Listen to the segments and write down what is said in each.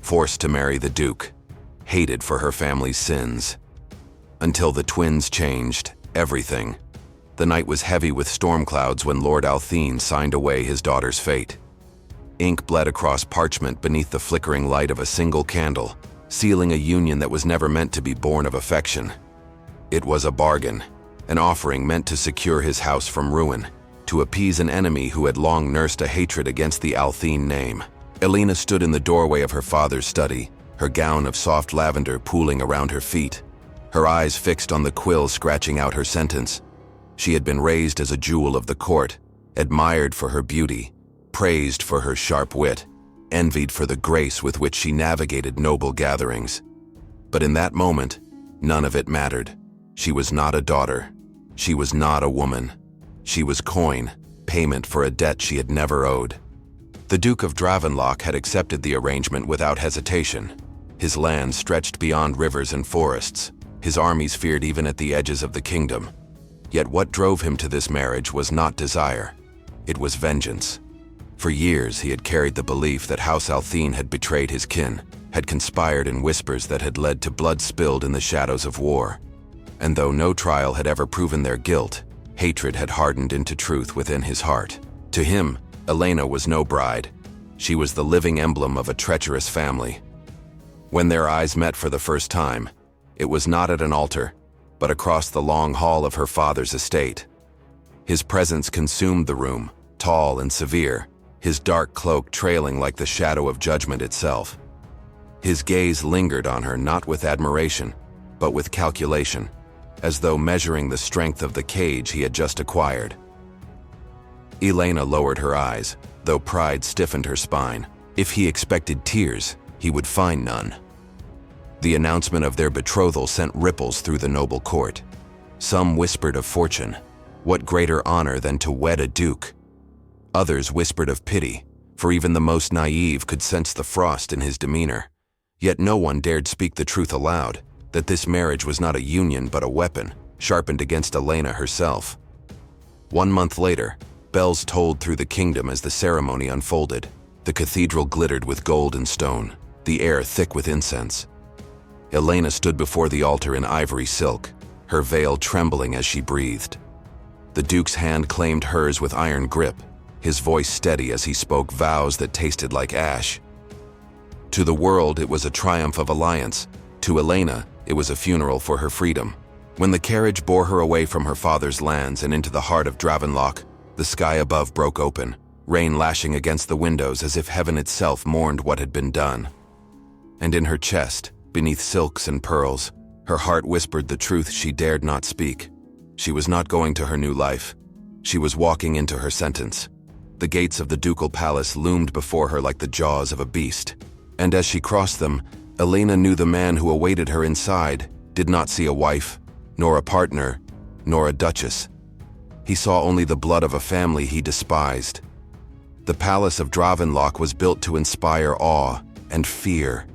forced to marry the Duke, hated for her family's sins. Until the twins changed everything. The night was heavy with storm clouds when Lord Althene signed away his daughter's fate. Ink bled across parchment beneath the flickering light of a single candle, sealing a union that was never meant to be born of affection. It was a bargain, an offering meant to secure his house from ruin, to appease an enemy who had long nursed a hatred against the Althene name. Elena stood in the doorway of her father's study, her gown of soft lavender pooling around her feet, her eyes fixed on the quill scratching out her sentence. She had been raised as a jewel of the court, admired for her beauty, praised for her sharp wit, envied for the grace with which she navigated noble gatherings. But in that moment, none of it mattered. She was not a daughter. She was not a woman. She was coin, payment for a debt she had never owed. The Duke of Dravenlock had accepted the arrangement without hesitation. His land stretched beyond rivers and forests. His armies feared even at the edges of the kingdom. Yet what drove him to this marriage was not desire. It was vengeance. For years he had carried the belief that House Althene had betrayed his kin, had conspired in whispers that had led to blood spilled in the shadows of war. And though no trial had ever proven their guilt, hatred had hardened into truth within his heart. To him, Elena was no bride. She was the living emblem of a treacherous family. When their eyes met for the first time, it was not at an altar, but across the long hall of her father's estate. His presence consumed the room, tall and severe, his dark cloak trailing like the shadow of judgment itself. His gaze lingered on her not with admiration, but with calculation, as though measuring the strength of the cage he had just acquired. Elena lowered her eyes, though pride stiffened her spine. If he expected tears, he would find none. The announcement of their betrothal sent ripples through the noble court. Some whispered of fortune. What greater honor than to wed a duke? Others whispered of pity, for even the most naive could sense the frost in his demeanor. Yet no one dared speak the truth aloud, that this marriage was not a union but a weapon, sharpened against Elena herself. 1 month later, bells tolled through the kingdom as the ceremony unfolded. The cathedral glittered with gold and stone, the air thick with incense. Elena stood before the altar in ivory silk, her veil trembling as she breathed. The Duke's hand claimed hers with iron grip, his voice steady as he spoke vows that tasted like ash. To the world, it was a triumph of alliance. To Elena, it was a funeral for her freedom. When the carriage bore her away from her father's lands and into the heart of Dravenlock, the sky above broke open, rain lashing against the windows as if heaven itself mourned what had been done. And in her chest, beneath silks and pearls, her heart whispered the truth she dared not speak. She was not going to her new life. She was walking into her sentence. The gates of the ducal palace loomed before her like the jaws of a beast. And as she crossed them, Elena knew the man who awaited her inside did not see a wife, nor a partner, nor a duchess. He saw only the blood of a family he despised. The palace of Dravenlock was built to inspire awe and fear.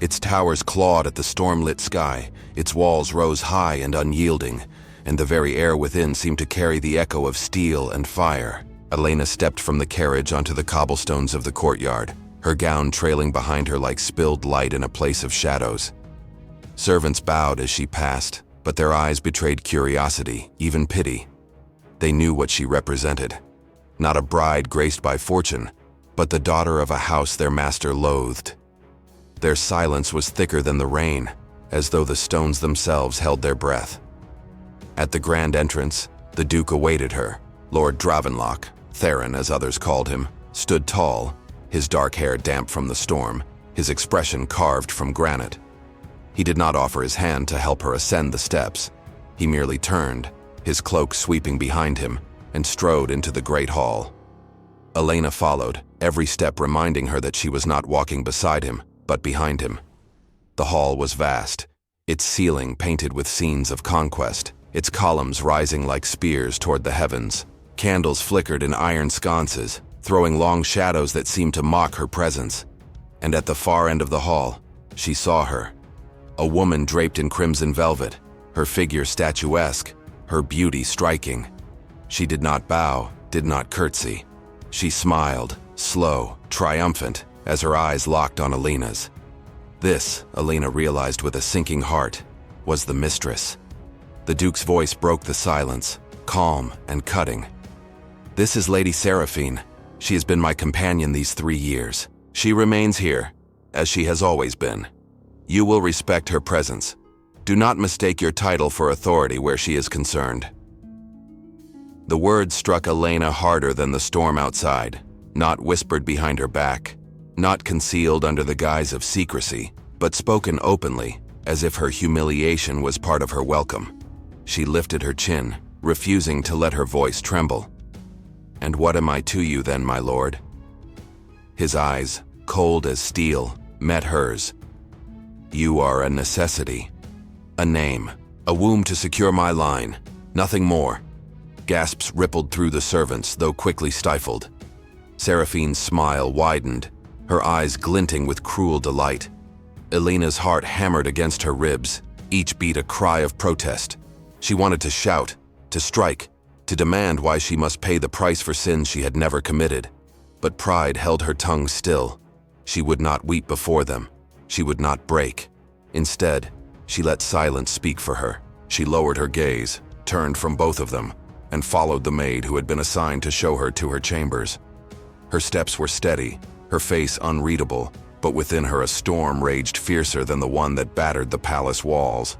Its towers clawed at the storm-lit sky, its walls rose high and unyielding, and the very air within seemed to carry the echo of steel and fire. Elena stepped from the carriage onto the cobblestones of the courtyard, her gown trailing behind her like spilled light in a place of shadows. Servants bowed as she passed, but their eyes betrayed curiosity, even pity. They knew what she represented. Not a bride graced by fortune, but the daughter of a house their master loathed. Their silence was thicker than the rain, as though the stones themselves held their breath. At the grand entrance, the Duke awaited her. Lord Dravenlock, Theron as others called him, stood tall, his dark hair damp from the storm, his expression carved from granite. He did not offer his hand to help her ascend the steps. He merely turned, his cloak sweeping behind him, and strode into the great hall. Elena followed, every step reminding her that she was not walking beside him, but behind him. The hall was vast, its ceiling painted with scenes of conquest, its columns rising like spears toward the heavens. Candles flickered in iron sconces, throwing long shadows that seemed to mock her presence. And at the far end of the hall, she saw her. A woman draped in crimson velvet, her figure statuesque, her beauty striking. She did not bow, did not curtsy. She smiled, slow, triumphant, as her eyes locked on Elena's. This, Elena realized with a sinking heart, was the mistress. The Duke's voice broke the silence, calm and cutting. "This is Lady Seraphine. She has been my companion these 3 years. She remains here, as she has always been. You will respect her presence. Do not mistake your title for authority where she is concerned." The words struck Elena harder than the storm outside, not whispered behind her back, not concealed under the guise of secrecy, but spoken openly, as if her humiliation was part of her welcome. She lifted her chin, refusing to let her voice tremble. "And what am I to you then, my lord?" His eyes, cold as steel, met hers. "You are a necessity. A name, a womb to secure my line, nothing more." Gasps rippled through the servants, though quickly stifled. Seraphine's smile widened, her eyes glinting with cruel delight. Elena's heart hammered against her ribs, each beat a cry of protest. She wanted to shout, to strike, to demand why she must pay the price for sins she had never committed. But pride held her tongue still. She would not weep before them. She would not break. Instead, she let silence speak for her. She lowered her gaze, turned from both of them, and followed the maid who had been assigned to show her to her chambers. Her steps were steady, her face unreadable, but within her a storm raged fiercer than the one that battered the palace walls.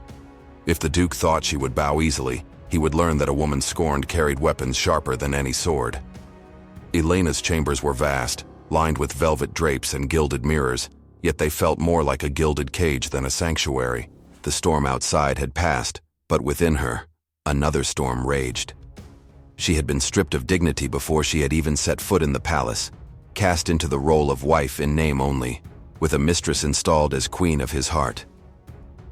If the Duke thought she would bow easily, he would learn that a woman scorned carried weapons sharper than any sword. Elena's chambers were vast, lined with velvet drapes and gilded mirrors, yet they felt more like a gilded cage than a sanctuary. The storm outside had passed, but within her, another storm raged. She had been stripped of dignity before she had even set foot in the palace, cast into the role of wife in name only, with a mistress installed as queen of his heart.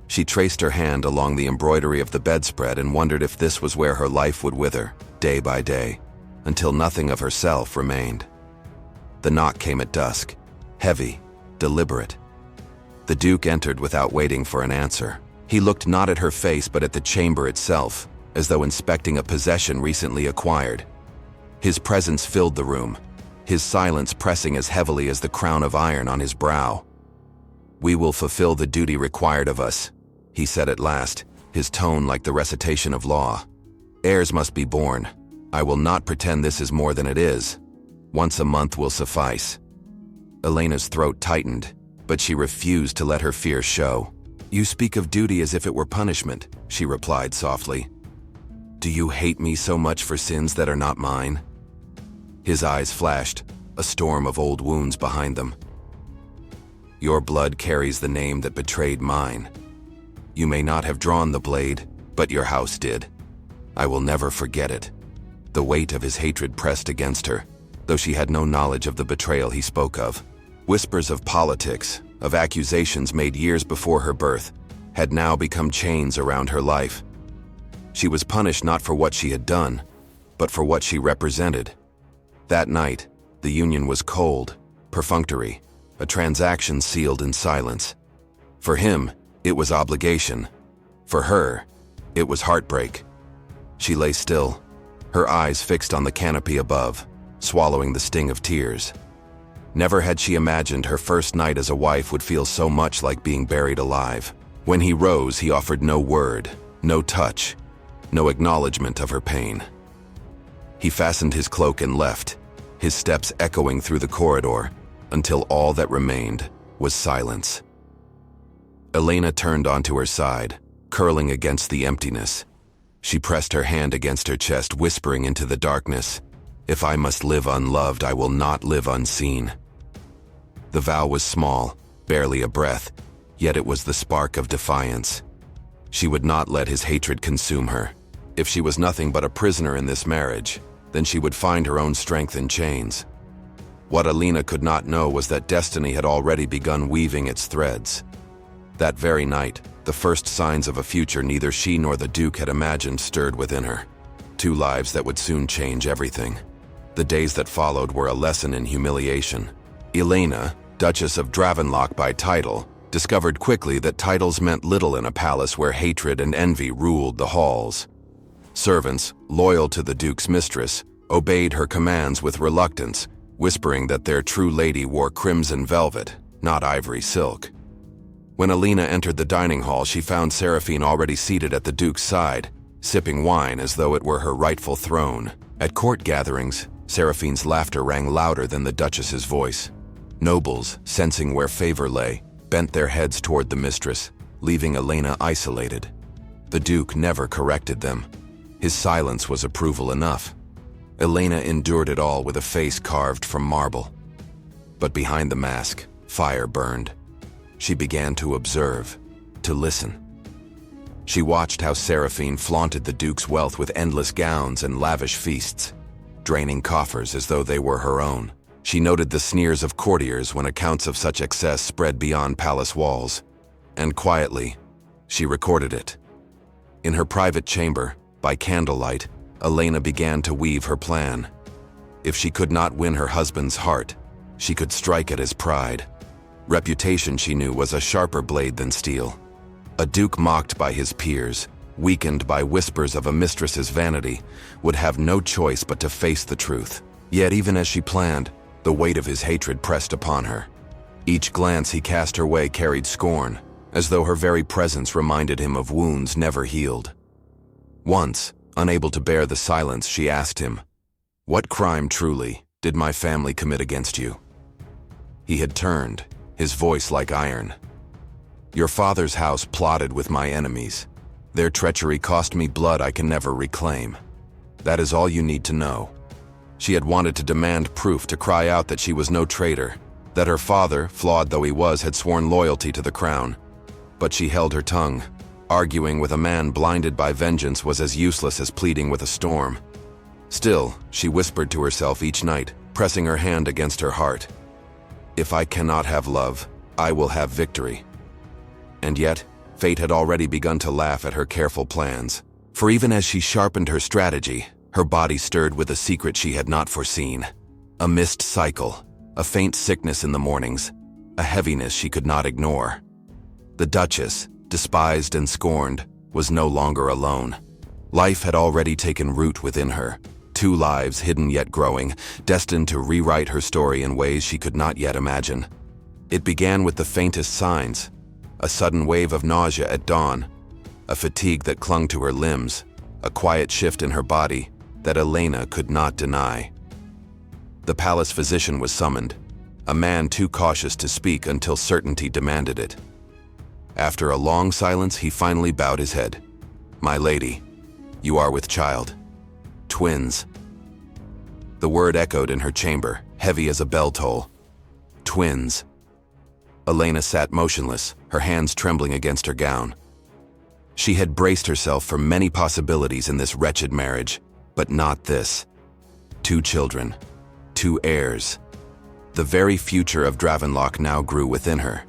She traced her hand along the embroidery of the bedspread and wondered if this was where her life would wither, day by day, until nothing of herself remained. The knock came at dusk, heavy, deliberate. The Duke entered without waiting for an answer. He looked not at her face but at the chamber itself, as though inspecting a possession recently acquired. His presence filled the room, his silence pressing as heavily as the crown of iron on his brow. "We will fulfill the duty required of us," he said at last, his tone like the recitation of law. "Heirs must be born. I will not pretend this is more than it is. Once a month will suffice." Elena's throat tightened, but she refused to let her fear show. "You speak of duty as if it were punishment," she replied softly. "Do you hate me so much for sins that are not mine?" His eyes flashed, a storm of old wounds behind them. "Your blood carries the name that betrayed mine. You may not have drawn the blade, but your house did. I will never forget it." The weight of his hatred pressed against her, though she had no knowledge of the betrayal he spoke of. Whispers of politics, of accusations made years before her birth, had now become chains around her life. She was punished not for what she had done, but for what she represented. That night, the union was cold, perfunctory, a transaction sealed in silence. For him, it was obligation. For her, it was heartbreak. She lay still, her eyes fixed on the canopy above, swallowing the sting of tears. Never had she imagined her first night as a wife would feel so much like being buried alive. When he rose, he offered no word, no touch, no acknowledgement of her pain. He fastened his cloak and left, his steps echoing through the corridor, until all that remained was silence. Elena turned onto her side, curling against the emptiness. She pressed her hand against her chest, whispering into the darkness, "If I must live unloved, I will not live unseen." The vow was small, barely a breath, yet it was the spark of defiance. She would not let his hatred consume her. If she was nothing but a prisoner in this marriage, then she would find her own strength in chains. What Elena could not know was that destiny had already begun weaving its threads. That very night, the first signs of a future neither she nor the Duke had imagined stirred within her. 2 lives that would soon change everything. The days that followed were a lesson in humiliation. Elena, Duchess of Dravenlock by title, discovered quickly that titles meant little in a palace where hatred and envy ruled the halls. Servants, loyal to the Duke's mistress, obeyed her commands with reluctance, whispering that their true lady wore crimson velvet, not ivory silk. When Alina entered the dining hall, she found Seraphine already seated at the Duke's side, sipping wine as though it were her rightful throne. At court gatherings, Seraphine's laughter rang louder than the Duchess's voice. Nobles, sensing where favor lay, bent their heads toward the mistress, leaving Alina isolated. The Duke never corrected them. His silence was approval enough. Alina endured it all with a face carved from marble. But behind the mask, fire burned. She began to observe, to listen. She watched how Seraphine flaunted the Duke's wealth with endless gowns and lavish feasts, draining coffers as though they were her own. She noted the sneers of courtiers when accounts of such excess spread beyond palace walls, and quietly, she recorded it. In her private chamber, by candlelight, Alina began to weave her plan. If she could not win her husband's heart, she could strike at his pride. Reputation, she knew, was a sharper blade than steel. A duke mocked by his peers, weakened by whispers of a mistress's vanity, would have no choice but to face the truth. Yet even as she planned, the weight of his hatred pressed upon her. Each glance he cast her way carried scorn, as though her very presence reminded him of wounds never healed. Once, unable to bear the silence, she asked him, "What crime truly did my family commit against you?" He had turned, his voice like iron. "Your father's house plotted with my enemies. Their treachery cost me blood I can never reclaim. That is all you need to know." She had wanted to demand proof, to cry out that she was no traitor, that her father, flawed though he was, had sworn loyalty to the crown. But she held her tongue. Arguing with a man blinded by vengeance was as useless as pleading with a storm. Still, she whispered to herself each night, pressing her hand against her heart, "If I cannot have love, I will have victory." And yet, fate had already begun to laugh at her careful plans. For even as she sharpened her strategy, her body stirred with a secret she had not foreseen. A missed cycle, a faint sickness in the mornings, a heaviness she could not ignore. The Duchess, despised and scorned, was no longer alone. Life had already taken root within her. Two lives, hidden yet growing, destined to rewrite her story in ways she could not yet imagine. It began with the faintest signs, a sudden wave of nausea at dawn, a fatigue that clung to her limbs, a quiet shift in her body that Alina could not deny. The palace physician was summoned, a man too cautious to speak until certainty demanded it. After a long silence, he finally bowed his head. "My lady, you are with child. Twins." The word echoed in her chamber, heavy as a bell toll. Twins. Alina sat motionless, her hands trembling against her gown. She had braced herself for many possibilities in this wretched marriage, but not this. 2 children, 2 heirs. The very future of Dravenlock now grew within her.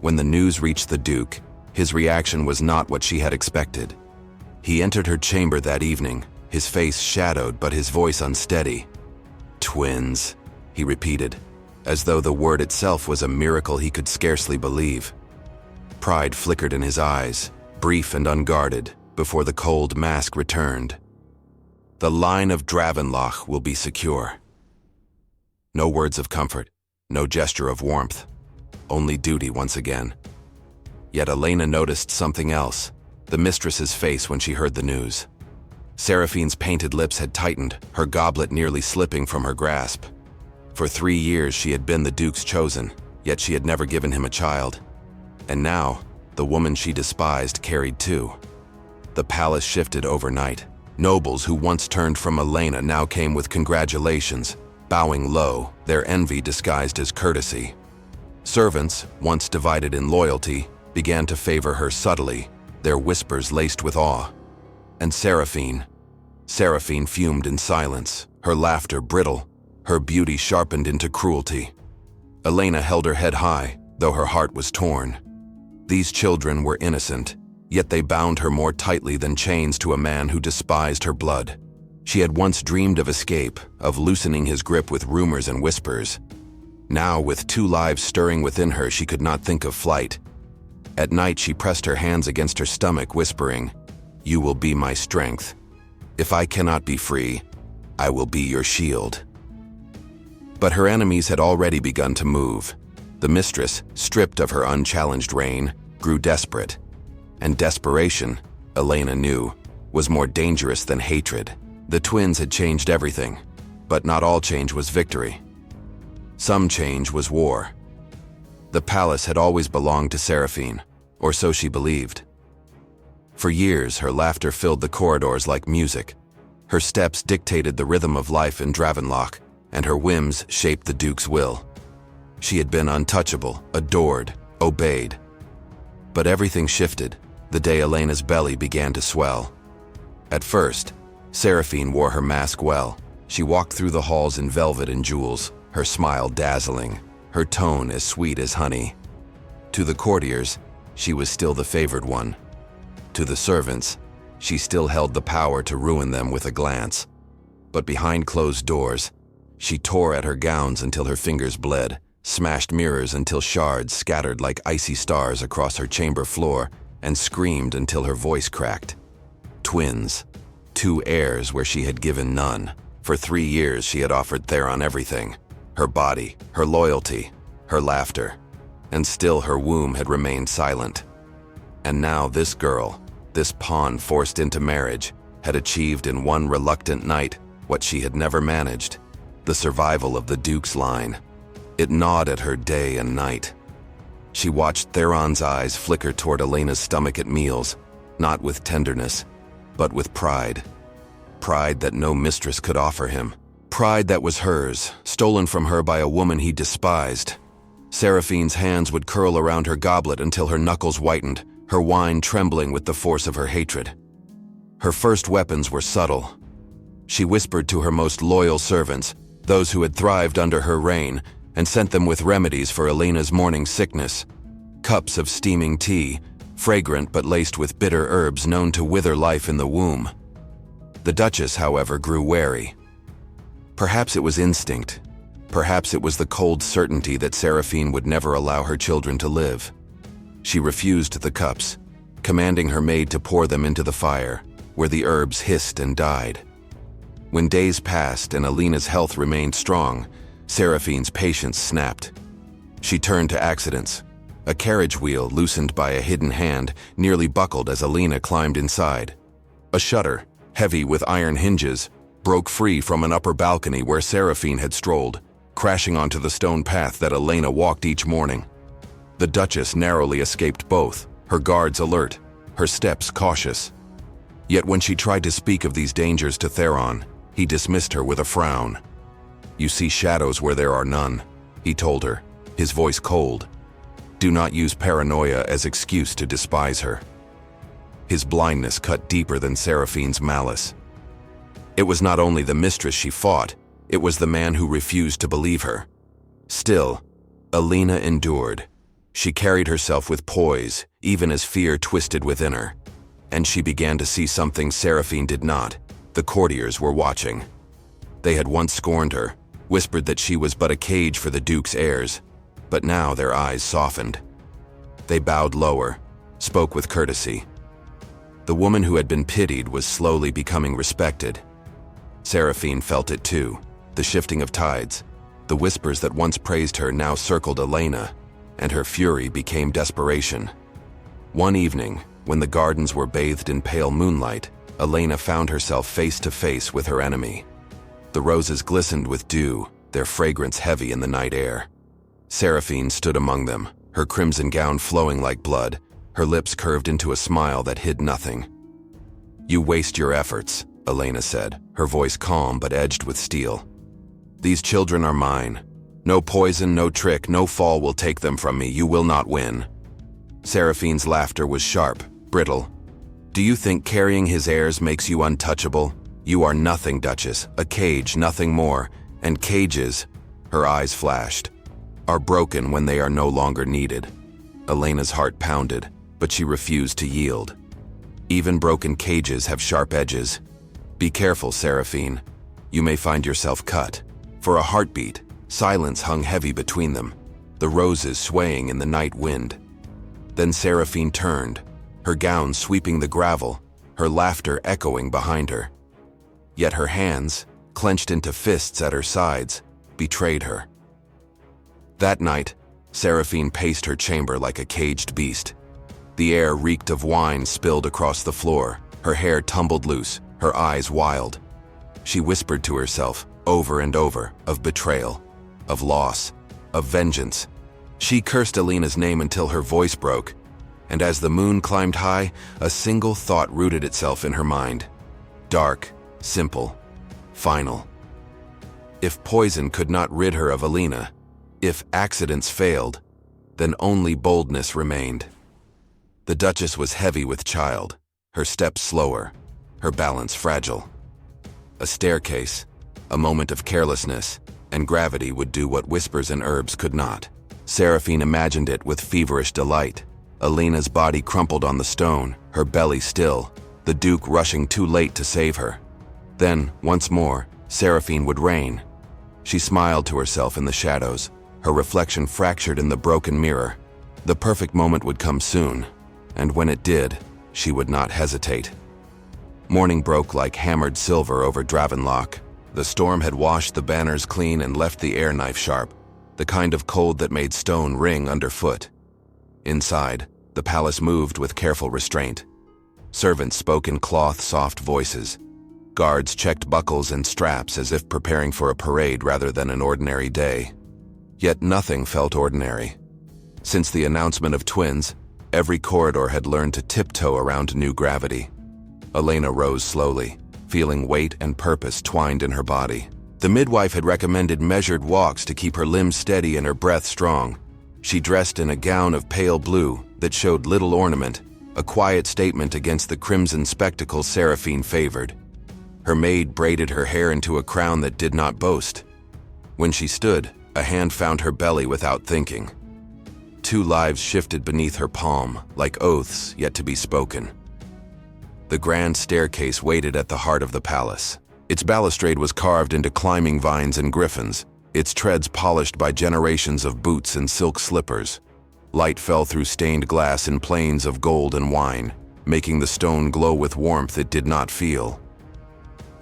When the news reached the Duke, his reaction was not what she had expected. He entered her chamber that evening, his face shadowed but his voice unsteady. "Twins," he repeated, as though the word itself was a miracle he could scarcely believe. Pride flickered in his eyes, brief and unguarded, before the cold mask returned. "The line of Dravenlock will be secure." No words of comfort, no gesture of warmth. Only duty once again. Yet Alina noticed something else, the mistress's face when she heard the news. Seraphine's painted lips had tightened, her goblet nearly slipping from her grasp. For 3 years she had been the Duke's chosen, yet she had never given him a child. And now, the woman she despised carried 2. The palace shifted overnight. Nobles who once turned from Alina now came with congratulations, bowing low, their envy disguised as courtesy. Servants, once divided in loyalty, began to favor her subtly, their whispers laced with awe. And Seraphine fumed in silence, her laughter brittle, her beauty sharpened into cruelty. Alina held her head high, though her heart was torn. These children were innocent, yet they bound her more tightly than chains to a man who despised her blood. She had once dreamed of escape, of loosening his grip with rumors and whispers. Now, with 2 lives stirring within her, she could not think of flight. At night, she pressed her hands against her stomach, whispering, "You will be my strength. If I cannot be free, I will be your shield." But her enemies had already begun to move. The mistress, stripped of her unchallenged reign, grew desperate. And desperation, Elena knew, was more dangerous than hatred. The twins had changed everything, but not all change was victory. Some change was war. The palace had always belonged to Seraphine, or so she believed. For years, her laughter filled the corridors like music. Her steps dictated the rhythm of life in Dravenlock, and her whims shaped the Duke's will. She had been untouchable, adored, obeyed. But everything shifted the day Elena's belly began to swell. At first, Seraphine wore her mask well. She walked through the halls in velvet and jewels, her smile dazzling, her tone as sweet as honey. To the courtiers, she was still the favored one. To the servants, she still held the power to ruin them with a glance. But behind closed doors, she tore at her gowns until her fingers bled, smashed mirrors until shards scattered like icy stars across her chamber floor, and screamed until her voice cracked. Twins. 2 heirs where she had given none. For 3 years she had offered Theron everything. Her body, her loyalty, her laughter. And still her womb had remained silent. And now this girl, this pawn forced into marriage, had achieved in one reluctant night what she had never managed: the survival of the Duke's line. It gnawed at her day and night. She watched Theron's eyes flicker toward Elena's stomach at meals, not with tenderness, but with pride. Pride that no mistress could offer him. Pride that was hers, stolen from her by a woman he despised. Seraphine's hands would curl around her goblet until her knuckles whitened, her wine trembling with the force of her hatred. Her first weapons were subtle. She whispered to her most loyal servants, those who had thrived under her reign, and sent them with remedies for Elena's morning sickness. Cups of steaming tea, fragrant but laced with bitter herbs known to wither life in the womb. The Duchess, however, grew wary. Perhaps it was instinct. Perhaps it was the cold certainty that Seraphine would never allow her children to live. She refused the cups, commanding her maid to pour them into the fire, where the herbs hissed and died. When days passed and Elena's health remained strong, Seraphine's patience snapped. She turned to accidents. A carriage wheel, loosened by a hidden hand, nearly buckled as Elena climbed inside. A shutter, heavy with iron hinges, broke free from an upper balcony where Seraphine had strolled, crashing onto the stone path that Elena walked each morning. The Duchess narrowly escaped both, her guards alert, her steps cautious. Yet when she tried to speak of these dangers to Theron, he dismissed her with a frown. "You see shadows where there are none," he told her, his voice cold. "Do not use paranoia as excuse to despise her." His blindness cut deeper than Seraphine's malice. It was not only the mistress she fought, it was the man who refused to believe her. Still, Elena endured. She carried herself with poise, even as fear twisted within her. And she began to see something Seraphine did not. The courtiers were watching. They had once scorned her, whispered that she was but a cage for the Duke's heirs, but now their eyes softened. They bowed lower, spoke with courtesy. The woman who had been pitied was slowly becoming respected. Seraphine felt it too, the shifting of tides. The whispers that once praised her now circled Elena, and her fury became desperation. One evening, when the gardens were bathed in pale moonlight, Elena found herself face to face with her enemy. The roses glistened with dew, their fragrance heavy in the night air. Seraphine stood among them, her crimson gown flowing like blood, her lips curved into a smile that hid nothing. "You waste your efforts," Elena said, her voice calm but edged with steel. "These children are mine. No poison, no trick, no fall will take them from me. You will not win." Seraphine's laughter was sharp, brittle. "Do you think carrying his heirs makes you untouchable? You are nothing, Duchess, a cage, nothing more. And cages," her eyes flashed, "are broken when they are no longer needed." Elena's heart pounded, but she refused to yield. "Even broken cages have sharp edges. Be careful, Seraphine. You may find yourself cut." For a heartbeat, silence hung heavy between them, the roses swaying in the night wind. Then Seraphine turned, her gown sweeping the gravel, her laughter echoing behind her. Yet her hands, clenched into fists at her sides, betrayed her. That night, Seraphine paced her chamber like a caged beast. The air reeked of wine spilled across the floor. Her hair tumbled loose, her eyes wild. She whispered to herself, over and over, of betrayal, of loss, of vengeance. She cursed Alina's name until her voice broke, and as the moon climbed high, a single thought rooted itself in her mind. Dark, simple, final. If poison could not rid her of Alina, if accidents failed, then only boldness remained. The Duchess was heavy with child, her steps slower, her balance fragile. A staircase, a moment of carelessness, and gravity would do what whispers and herbs could not. Seraphine imagined it with feverish delight. Alina's body crumpled on the stone, her belly still, the Duke rushing too late to save her. Then, once more, Seraphine would reign. She smiled to herself in the shadows, her reflection fractured in the broken mirror. The perfect moment would come soon, and when it did, she would not hesitate. Morning broke like hammered silver over Dravenlock. The storm had washed the banners clean and left the air knife sharp, the kind of cold that made stone ring underfoot. Inside, the palace moved with careful restraint. Servants spoke in cloth-soft voices. Guards checked buckles and straps as if preparing for a parade rather than an ordinary day. Yet nothing felt ordinary. Since the announcement of twins, every corridor had learned to tiptoe around new gravity. Alina rose slowly, feeling weight and purpose twined in her body. The midwife had recommended measured walks to keep her limbs steady and her breath strong. She dressed in a gown of pale blue that showed little ornament, a quiet statement against the crimson spectacles Seraphine favored. Her maid braided her hair into a crown that did not boast. When she stood, a hand found her belly without thinking. 2 lives shifted beneath her palm, like oaths yet to be spoken. The grand staircase waited at the heart of the palace. Its balustrade was carved into climbing vines and griffins, its treads polished by generations of boots and silk slippers. Light fell through stained glass in plains of gold and wine, making the stone glow with warmth it did not feel.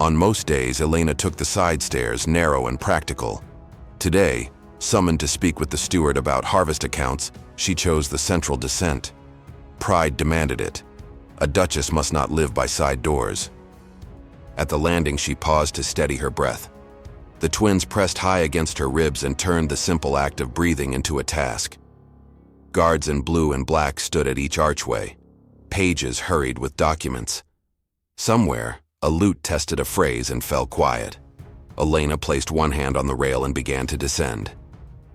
On most days, Elena took the side stairs, narrow and practical. Today, summoned to speak with the steward about harvest accounts, she chose the central descent. Pride demanded it. A duchess must not live by side doors. At the landing, she paused to steady her breath. The twins pressed high against her ribs and turned the simple act of breathing into a task. Guards in blue and black stood at each archway. Pages hurried with documents. Somewhere, a lute tested a phrase and fell quiet. Elena placed one hand on the rail and began to descend.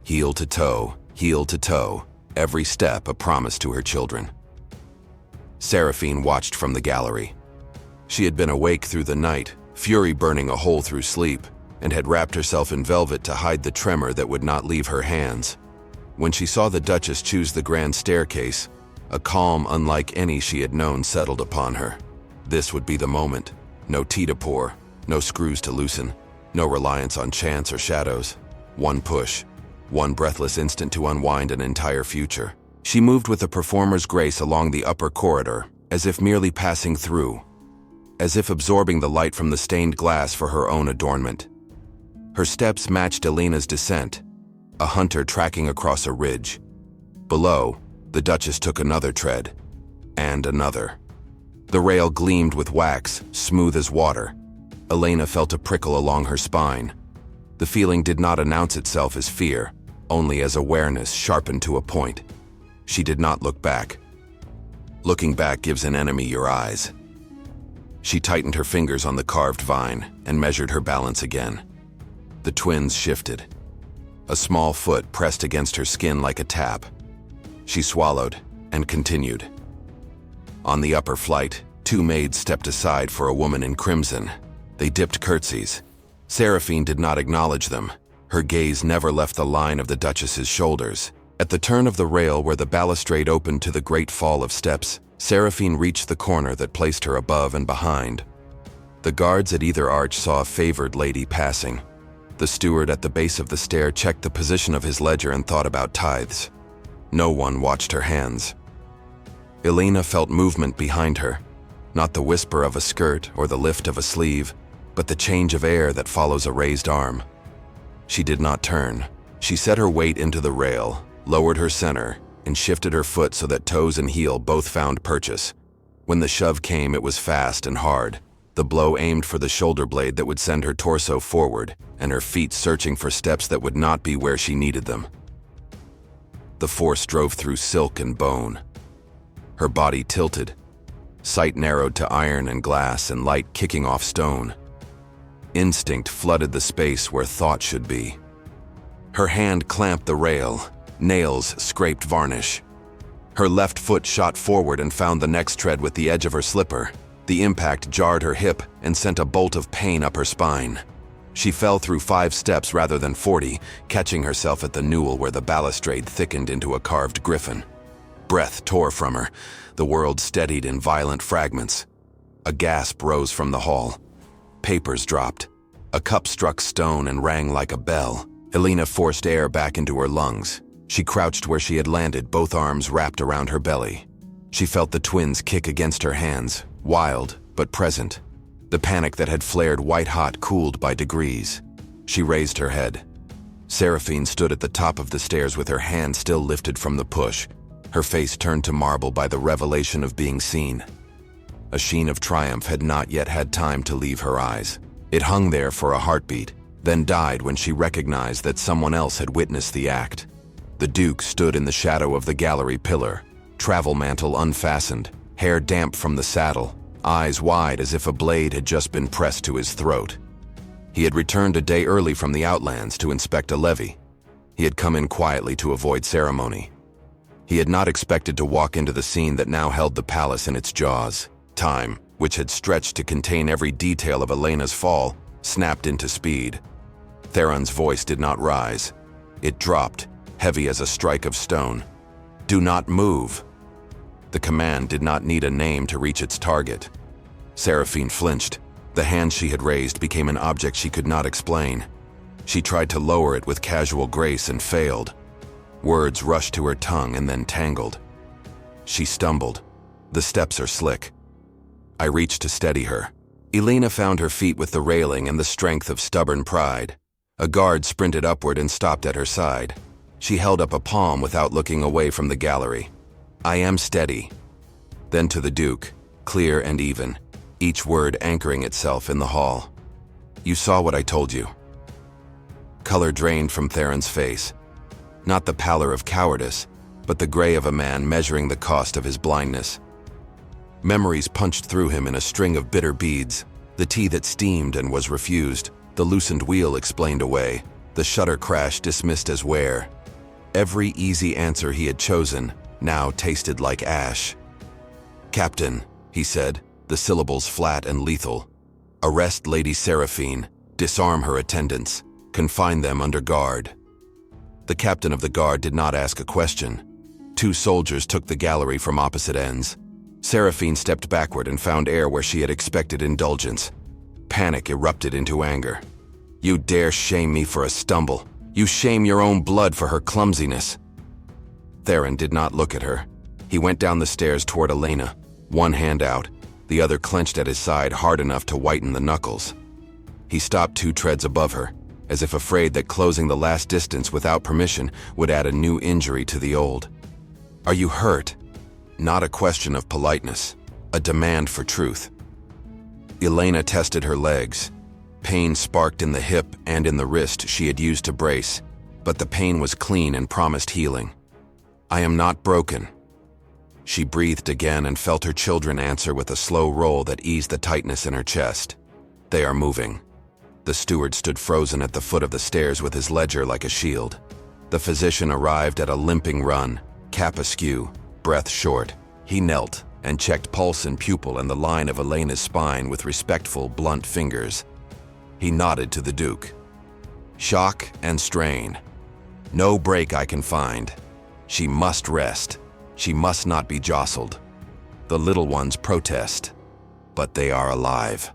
Heel to toe, every step a promise to her children. Seraphine watched from the gallery. She had been awake through the night, fury burning a hole through sleep, and had wrapped herself in velvet to hide the tremor that would not leave her hands. When she saw the Duchess choose the grand staircase, a calm unlike any she had known settled upon her. This would be the moment. No tea to pour, no screws to loosen, no reliance on chance or shadows. One push, one breathless instant to unwind an entire future. She moved with a performer's grace along the upper corridor, as if merely passing through, as if absorbing the light from the stained glass for her own adornment. Her steps matched Elena's descent, a hunter tracking across a ridge. Below, the Duchess took another tread, and another. The rail gleamed with wax, smooth as water. Elena felt a prickle along her spine. The feeling did not announce itself as fear, only as awareness sharpened to a point. She did not look back. Looking back gives an enemy your eyes. She tightened her fingers on the carved vine and measured her balance again. The twins shifted. A small foot pressed against her skin like a tap. She swallowed and continued. On the upper flight, 2 maids stepped aside for a woman in crimson. They dipped curtsies. Seraphine did not acknowledge them. Her gaze never left the line of the Duchess's shoulders. At the turn of the rail where the balustrade opened to the great fall of steps, Seraphine reached the corner that placed her above and behind. The guards at either arch saw a favored lady passing. The steward at the base of the stair checked the position of his ledger and thought about tithes. No one watched her hands. Elena felt movement behind her, not the whisper of a skirt or the lift of a sleeve, but the change of air that follows a raised arm. She did not turn. She set her weight into the rail, lowered her center, and shifted her foot so that toes and heel both found purchase. When the shove came, it was fast and hard. The blow aimed for the shoulder blade that would send her torso forward, and her feet searching for steps that would not be where she needed them. The force drove through silk and bone. Her body tilted, sight narrowed to iron and glass and light kicking off stone. Instinct flooded the space where thought should be. Her hand clamped the rail, nails scraped varnish. Her left foot shot forward and found the next tread with the edge of her slipper. The impact jarred her hip and sent a bolt of pain up her spine. She fell through 5 steps rather than 40, catching herself at the newel where the balustrade thickened into a carved griffin. Breath tore from her. The world steadied in violent fragments. A gasp rose from the hall. Papers dropped. A cup struck stone and rang like a bell. Elena forced air back into her lungs. She crouched where she had landed, both arms wrapped around her belly. She felt the twins kick against her hands, wild but present. The panic that had flared white-hot cooled by degrees. She raised her head. Seraphine stood at the top of the stairs with her hand still lifted from the push, her face turned to marble by the revelation of being seen. A sheen of triumph had not yet had time to leave her eyes. It hung there for a heartbeat, then died when she recognized that someone else had witnessed the act. The Duke stood in the shadow of the gallery pillar, travel mantle unfastened, hair damp from the saddle, eyes wide as if a blade had just been pressed to his throat. He had returned a day early from the outlands to inspect a levy. He had come in quietly to avoid ceremony. He had not expected to walk into the scene that now held the palace in its jaws. Time, which had stretched to contain every detail of Elena's fall, snapped into speed. Theron's voice did not rise. It dropped, heavy as a strike of stone. "Do not move." The command did not need a name to reach its target. Seraphine flinched. The hand she had raised became an object she could not explain. She tried to lower it with casual grace and failed. Words rushed to her tongue and then tangled. She stumbled. "The steps are slick." I reached to steady her. Elena found her feet with the railing and the strength of stubborn pride. A guard sprinted upward and stopped at her side. She held up a palm without looking away from the gallery. "I am steady." Then to the Duke, clear and even, each word anchoring itself in the hall. "You saw what I told you." Color drained from Theron's face. Not the pallor of cowardice, but the gray of a man measuring the cost of his blindness. Memories punched through him in a string of bitter beads. The tea that steamed and was refused, the loosened wheel explained away, the shutter crash dismissed as wear. Every easy answer he had chosen now tasted like ash. "Captain," he said, the syllables flat and lethal. "Arrest Lady Seraphine, disarm her attendants, confine them under guard." The captain of the guard did not ask a question. 2 soldiers took the gallery from opposite ends. Seraphine stepped backward and found air where she had expected indulgence. Panic erupted into anger. "You dare shame me for a stumble. You shame your own blood for her clumsiness." Theron did not look at her. He went down the stairs toward Elena, one hand out, the other clenched at his side hard enough to whiten the knuckles. He stopped 2 treads above her, as if afraid that closing the last distance without permission would add a new injury to the old. "Are you hurt?" Not a question of politeness, a demand for truth. Elena tested her legs. Pain sparked in the hip and in the wrist she had used to brace, but the pain was clean and promised healing. "I am not broken." She breathed again and felt her children answer with a slow roll that eased the tightness in her chest. "They are moving." The steward stood frozen at the foot of the stairs with his ledger like a shield. The physician arrived at a limping run, cap askew, breath short. He knelt and checked pulse and pupil and the line of Elena's spine with respectful, blunt fingers. He nodded to the Duke. "Shock and strain. No break I can find. She must rest. She must not be jostled. The little ones protest, but they are alive."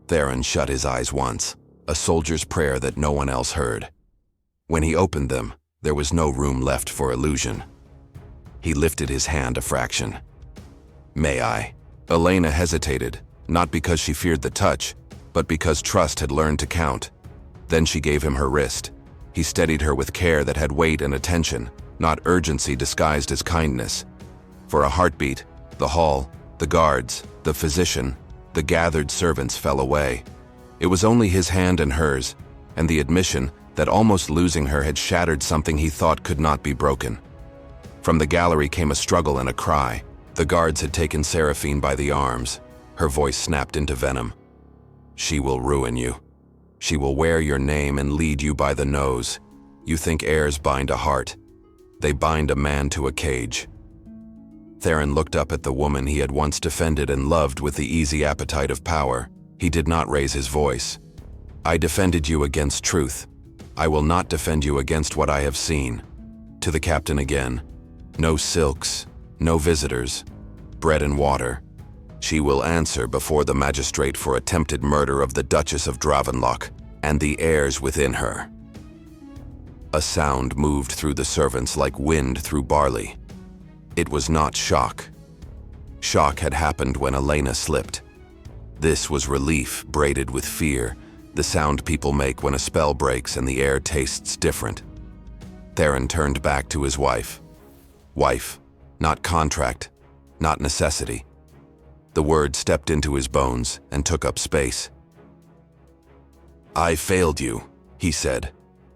Theron shut his eyes once, a soldier's prayer that no one else heard. When he opened them, there was no room left for illusion. He lifted his hand a fraction. "May I?" Elena hesitated, not because she feared the touch, but because trust had learned to count. Then she gave him her wrist. He steadied her with care that had weight and attention, not urgency disguised as kindness. For a heartbeat, the hall, the guards, the physician, the gathered servants fell away. It was only his hand and hers, and the admission that almost losing her had shattered something he thought could not be broken. From the gallery came a struggle and a cry. The guards had taken Seraphine by the arms. Her voice snapped into venom. "She will ruin you. She will wear your name and lead you by the nose. You think heirs bind a heart. They bind a man to a cage." Theron looked up at the woman he had once defended and loved with the easy appetite of power. He did not raise his voice. "I defended you against truth. I will not defend you against what I have seen." To the captain again. "No silks, no visitors, bread and water. She will answer before the magistrate for attempted murder of the Duchess of Dravenlock and the heirs within her." A sound moved through the servants like wind through barley. It was not shock. Shock had happened when Elena slipped. This was relief braided with fear, the sound people make when a spell breaks and the air tastes different. Theron turned back to his wife. Wife, not contract, not necessity. The word stepped into his bones and took up space. "I failed you," he said,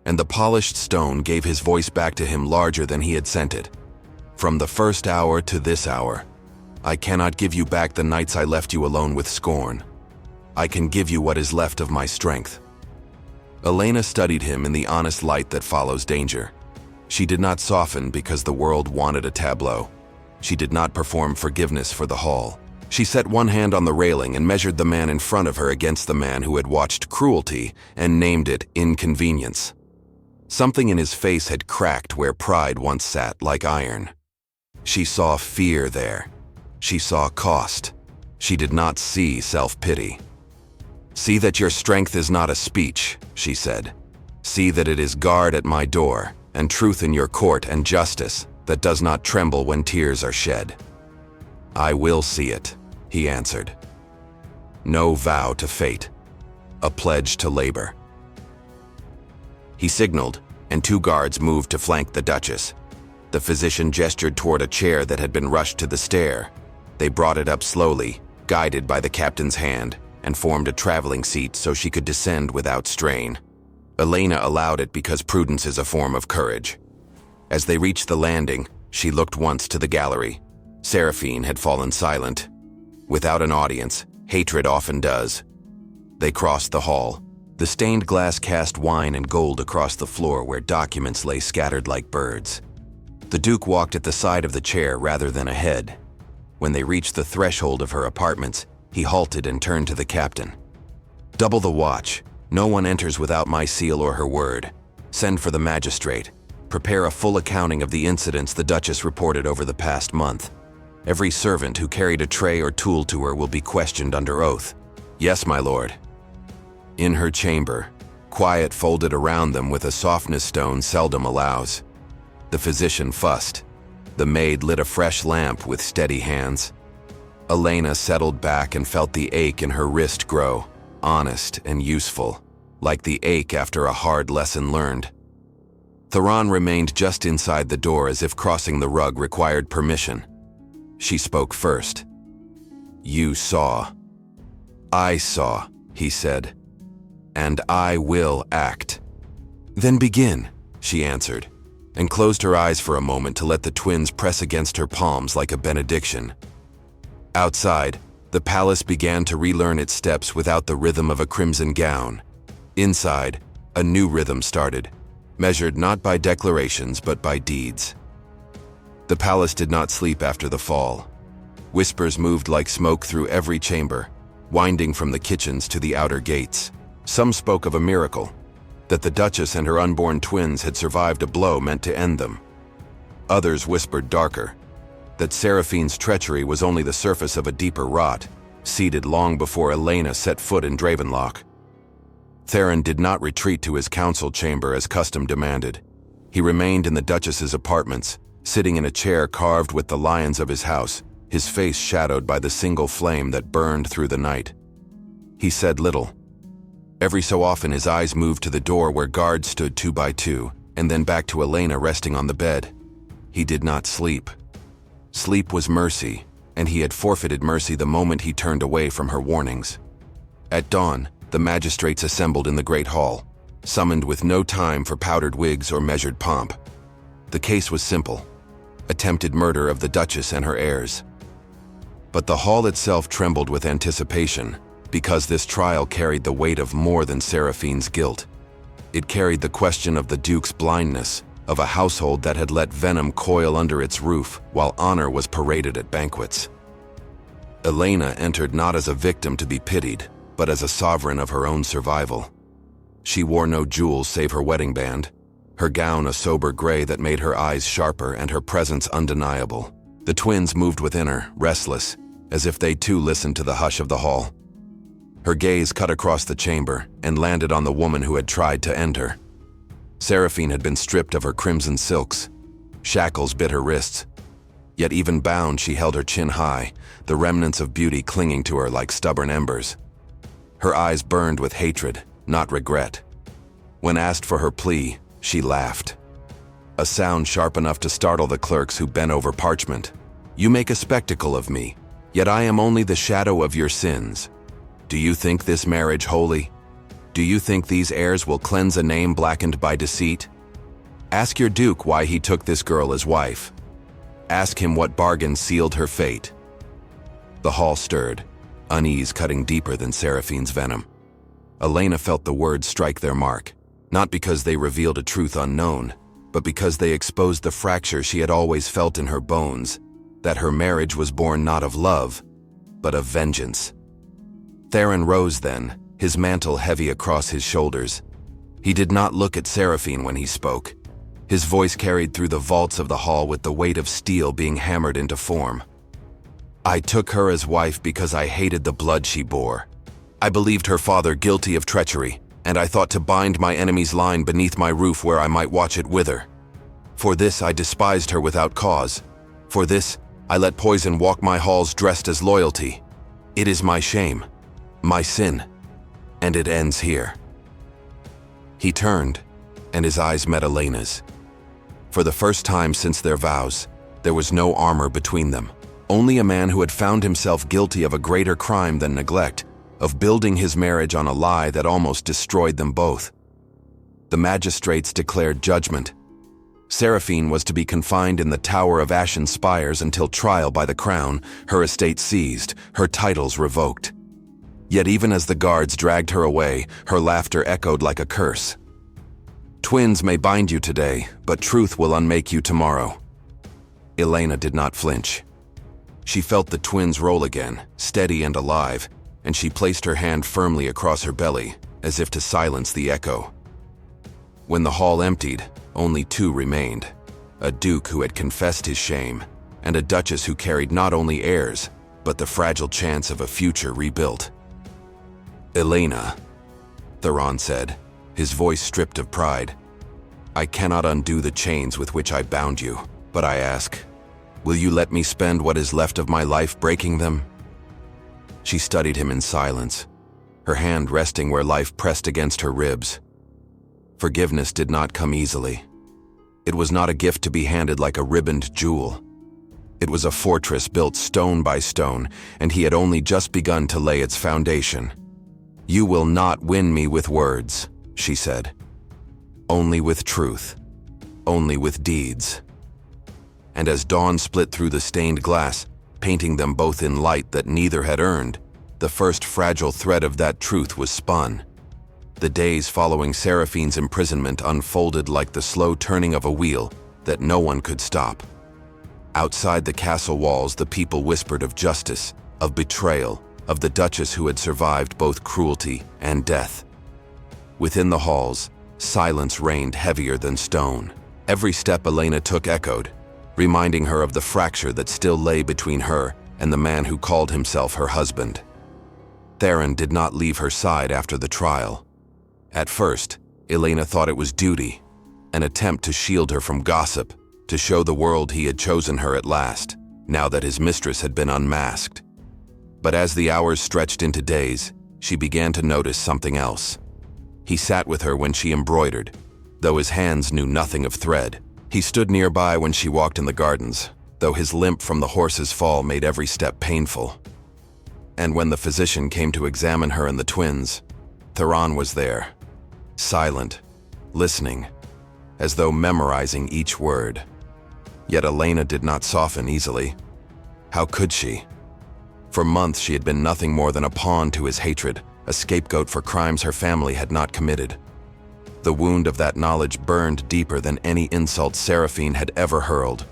and the polished stone gave his voice back to him larger than he had sent it. "From the first hour to this hour, I cannot give you back the nights I left you alone with scorn. I can give you what is left of my strength." Elena studied him in the honest light that follows danger. She did not soften because the world wanted a tableau. She did not perform forgiveness for the hall. She set one hand on the railing and measured the man in front of her against the man who had watched cruelty and named it inconvenience. Something in his face had cracked where pride once sat like iron. She saw fear there. She saw cost. She did not see self-pity. "See that your strength is not a speech," she said. "See that it is guard at my door, and truth in your court and justice that does not tremble when tears are shed." "I will see it," he answered. No vow to fate, a pledge to labor. He signaled, and two guards moved to flank the Duchess. The physician gestured toward a chair that had been rushed to the stair. They brought it up slowly, guided by the captain's hand, and formed a traveling seat so she could descend without strain. Elena allowed it because prudence is a form of courage. As they reached the landing, she looked once to the gallery. Seraphine had fallen silent. Without an audience, hatred often does. They crossed the hall. The stained glass cast wine and gold across the floor where documents lay scattered like birds. The Duke walked at the side of the chair rather than ahead. When they reached the threshold of her apartments, he halted and turned to the captain. "Double the watch. No one enters without my seal or her word. Send for the magistrate. Prepare a full accounting of the incidents the Duchess reported over the past month. Every servant who carried a tray or tool to her will be questioned under oath." "Yes, my lord." In her chamber, quiet folded around them with a softness stone seldom allows. The physician fussed. The maid lit a fresh lamp with steady hands. Elena settled back and felt the ache in her wrist grow, honest and useful, like the ache after a hard lesson learned. Theron remained just inside the door as if crossing the rug required permission. She spoke first. "You saw." "I saw," he said. "And I will act." "Then begin," she answered, and closed her eyes for a moment to let the twins press against her palms like a benediction. Outside, the palace began to relearn its steps without the rhythm of a crimson gown. Inside, a new rhythm started, measured not by declarations but by deeds. The palace did not sleep after the fall. Whispers moved like smoke through every chamber, winding from the kitchens to the outer gates. Some spoke of a miracle, that the Duchess and her unborn twins had survived a blow meant to end them. Others whispered darker, that Seraphine's treachery was only the surface of a deeper rot, seeded long before Elena set foot in Dravenlock. Theron did not retreat to his council chamber as custom demanded. He remained in the Duchess's apartments, sitting in a chair carved with the lions of his house, his face shadowed by the single flame that burned through the night. He said little. Every so often his eyes moved to the door where guards stood 2 by 2, and then back to Elena resting on the bed. He did not sleep. Sleep was mercy, and he had forfeited mercy the moment he turned away from her warnings. At dawn, the magistrates assembled in the great hall, summoned with no time for powdered wigs or measured pomp. The case was simple: attempted murder of the Duchess and her heirs. But the hall itself trembled with anticipation, because this trial carried the weight of more than Seraphine's guilt. It carried the question of the Duke's blindness, of a household that had let venom coil under its roof while honor was paraded at banquets. Elena entered not as a victim to be pitied, but as a sovereign of her own survival. She wore no jewels save her wedding band, her gown a sober gray that made her eyes sharper and her presence undeniable. The twins moved within her, restless, as if they too listened to the hush of the hall. Her gaze cut across the chamber and landed on the woman who had tried to end her. Seraphine had been stripped of her crimson silks. Shackles bit her wrists. Yet even bound, she held her chin high, the remnants of beauty clinging to her like stubborn embers. Her eyes burned with hatred, not regret. When asked for her plea, she laughed. A sound sharp enough to startle the clerks who bent over parchment. "You make a spectacle of me, yet I am only the shadow of your sins. Do you think this marriage holy? Do you think these heirs will cleanse a name blackened by deceit? Ask your duke why he took this girl as wife. Ask him what bargain sealed her fate." The hall stirred, unease cutting deeper than Seraphine's venom. Elena felt the words strike their mark, not because they revealed a truth unknown, but because they exposed the fracture she had always felt in her bones, that her marriage was born not of love, but of vengeance. Theron rose then, his mantle heavy across his shoulders. He did not look at Seraphine when he spoke. His voice carried through the vaults of the hall with the weight of steel being hammered into form. "I took her as wife because I hated the blood she bore. I believed her father guilty of treachery, and I thought to bind my enemy's line beneath my roof where I might watch it wither. For this I despised her without cause. For this I let poison walk my halls dressed as loyalty. It is my shame, my sin, and it ends here." He turned, and his eyes met Elena's. For the first time since their vows, there was no armor between them. Only a man who had found himself guilty of a greater crime than neglect, of building his marriage on a lie that almost destroyed them both. The magistrates declared judgment. Seraphine was to be confined in the Tower of Ashen Spires until trial by the crown, her estate seized, her titles revoked. Yet even as the guards dragged her away, her laughter echoed like a curse. "Twins may bind you today, but truth will unmake you tomorrow." Elena did not flinch. She felt the twins roll again, steady and alive, and she placed her hand firmly across her belly, as if to silence the echo. When the hall emptied, only two remained: a duke who had confessed his shame, and a duchess who carried not only heirs, but the fragile chance of a future rebuilt. "Elena," Theron said, his voice stripped of pride, "I cannot undo the chains with which I bound you, but I ask, will you let me spend what is left of my life breaking them?" She studied him in silence, her hand resting where life pressed against her ribs. Forgiveness did not come easily. It was not a gift to be handed like a ribboned jewel. It was a fortress built stone by stone, and he had only just begun to lay its foundation. "You will not win me with words," she said. "Only with truth. Only with deeds." And as dawn split through the stained glass, painting them both in light that neither had earned, the first fragile thread of that truth was spun. The days following Seraphine's imprisonment unfolded like the slow turning of a wheel that no one could stop. Outside the castle walls, the people whispered of justice, of betrayal, of the Duchess who had survived both cruelty and death. Within the halls, silence reigned heavier than stone. Every step Elena took echoed, reminding her of the fracture that still lay between her and the man who called himself her husband. Theron did not leave her side after the trial. At first, Elena thought it was duty, an attempt to shield her from gossip, to show the world he had chosen her at last, now that his mistress had been unmasked. But as the hours stretched into days, she began to notice something else. He sat with her when she embroidered. Though his hands knew nothing of thread, He stood nearby when she walked in the gardens, though his limp from the horse's fall made every step painful. And when the physician came to examine her and the twins, Theron was there, silent, listening, as though memorizing each word. Yet Elena did not soften easily. How could she? For months she had been nothing more than a pawn to his hatred, a scapegoat for crimes her family had not committed. The wound of that knowledge burned deeper than any insult Seraphine had ever hurled.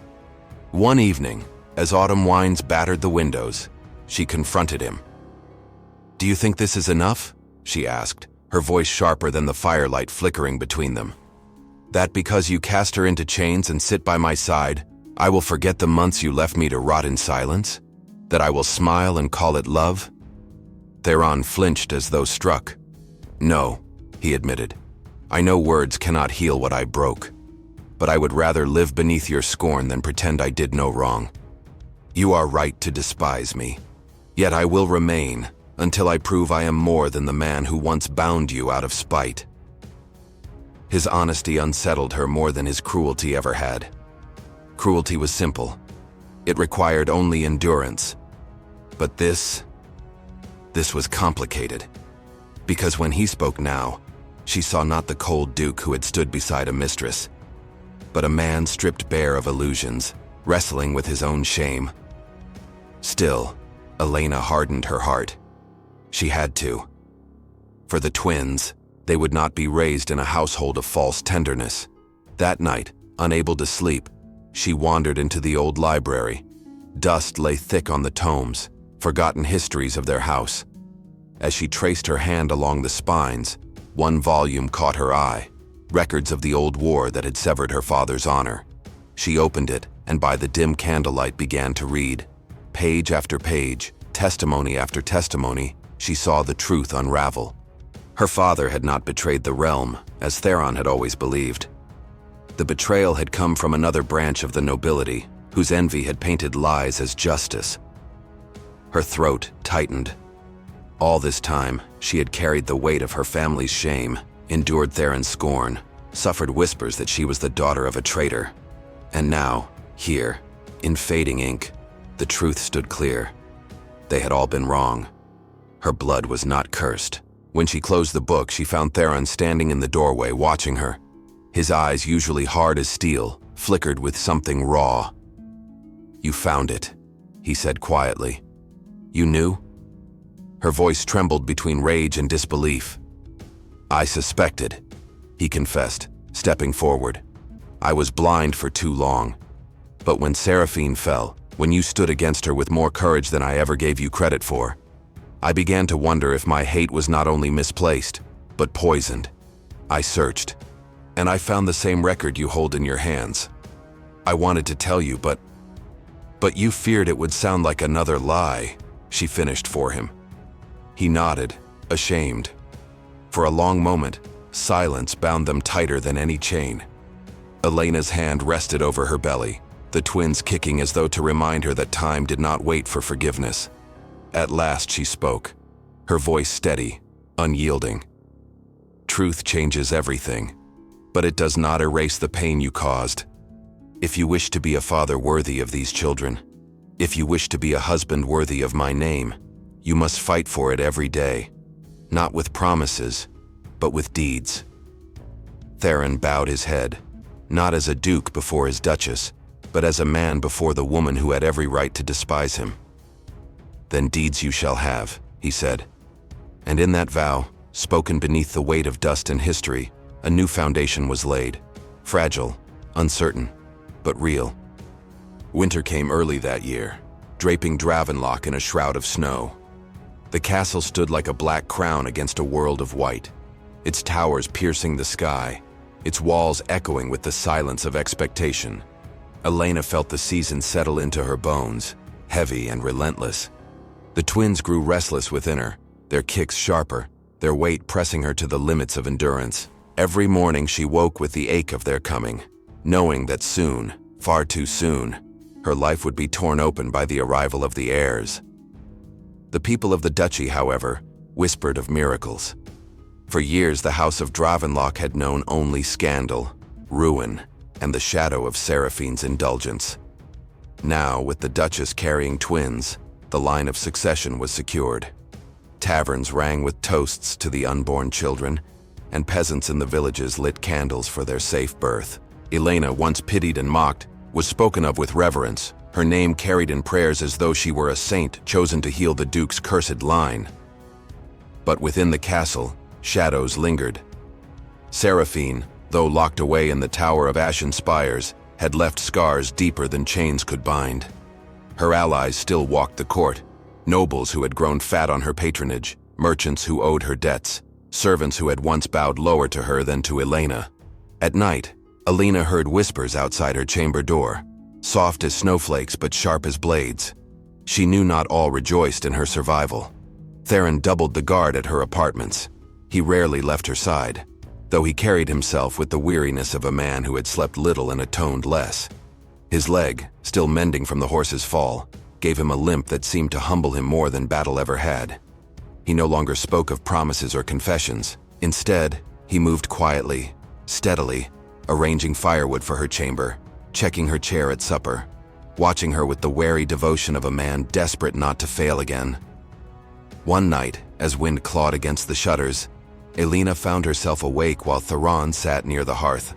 One evening, as autumn winds battered the windows, she confronted him. "Do you think this is enough?" she asked, her voice sharper than the firelight flickering between them. "That because you cast her into chains and sit by my side, I will forget the months you left me to rot in silence? That I will smile and call it love?" Theron flinched as though struck. "No," he admitted. "I know words cannot heal what I broke, but I would rather live beneath your scorn than pretend I did no wrong. You are right to despise me, yet I will remain until I prove I am more than the man who once bound you out of spite." His honesty unsettled her more than his cruelty ever had. Cruelty was simple. It required only endurance. But this was complicated. Because when he spoke now, she saw not the cold duke who had stood beside a mistress, but a man stripped bare of illusions, wrestling with his own shame. Still, Elena hardened her heart. She had to. For the twins, they would not be raised in a household of false tenderness. That night, unable to sleep, she wandered into the old library. Dust lay thick on the tomes, forgotten histories of their house. As she traced her hand along the spines, one volume caught her eye, records of the old war that had severed her father's honor. She opened it, and by the dim candlelight began to read. Page after page, testimony after testimony, she saw the truth unravel. Her father had not betrayed the realm, as Theron had always believed. The betrayal had come from another branch of the nobility, whose envy had painted lies as justice. Her throat tightened. All this time, she had carried the weight of her family's shame, endured Theron's scorn, suffered whispers that she was the daughter of a traitor. And now, here, in fading ink, the truth stood clear. They had all been wrong. Her blood was not cursed. When she closed the book, she found Theron standing in the doorway, watching her. His eyes, usually hard as steel, flickered with something raw. "You found it," he said quietly. "You knew?" Her voice trembled between rage and disbelief. "I suspected," he confessed, stepping forward. "I was blind for too long. But when Seraphine fell, when you stood against her with more courage than I ever gave you credit for, I began to wonder if my hate was not only misplaced, but poisoned. I searched, and I found the same record you hold in your hands. I wanted to tell you, but you feared it would sound like another lie," she finished for him. He nodded, ashamed. For a long moment, silence bound them tighter than any chain. Elena's hand rested over her belly, the twins kicking as though to remind her that time did not wait for forgiveness. At last she spoke, her voice steady, unyielding. "Truth changes everything, but it does not erase the pain you caused. If you wish to be a father worthy of these children, if you wish to be a husband worthy of my name, you must fight for it every day, not with promises, but with deeds." Theron bowed his head, not as a duke before his duchess, but as a man before the woman who had every right to despise him. "Then deeds you shall have," he said. And in that vow, spoken beneath the weight of dust and history, a new foundation was laid, fragile, uncertain, but real. Winter came early that year, draping Dravenlock in a shroud of snow. The castle stood like a black crown against a world of white, its towers piercing the sky, its walls echoing with the silence of expectation. Elena felt the season settle into her bones, heavy and relentless. The twins grew restless within her, their kicks sharper, their weight pressing her to the limits of endurance. Every morning she woke with the ache of their coming, knowing that soon, far too soon, her life would be torn open by the arrival of the heirs. The people of the duchy, however, whispered of miracles. For years the House of Dravenlock had known only scandal, ruin, and the shadow of Seraphine's indulgence. Now, with the Duchess carrying twins, the line of succession was secured. Taverns rang with toasts to the unborn children, and peasants in the villages lit candles for their safe birth. Elena, once pitied and mocked, was spoken of with reverence, her name carried in prayers as though she were a saint chosen to heal the Duke's cursed line. But within the castle, shadows lingered. Seraphine, though locked away in the Tower of Ashen Spires, had left scars deeper than chains could bind. Her allies still walked the court, nobles who had grown fat on her patronage, merchants who owed her debts, servants who had once bowed lower to her than to Elena. At night, Elena heard whispers outside her chamber door, soft as snowflakes but sharp as blades. She knew not all rejoiced in her survival. Theron doubled the guard at her apartments. He rarely left her side, though he carried himself with the weariness of a man who had slept little and atoned less. His leg, still mending from the horse's fall, gave him a limp that seemed to humble him more than battle ever had. He no longer spoke of promises or confessions. Instead, he moved quietly, steadily, arranging firewood for her chamber, checking her chair at supper, watching her with the wary devotion of a man desperate not to fail again. One night, as wind clawed against the shutters, Elena found herself awake while Theron sat near the hearth.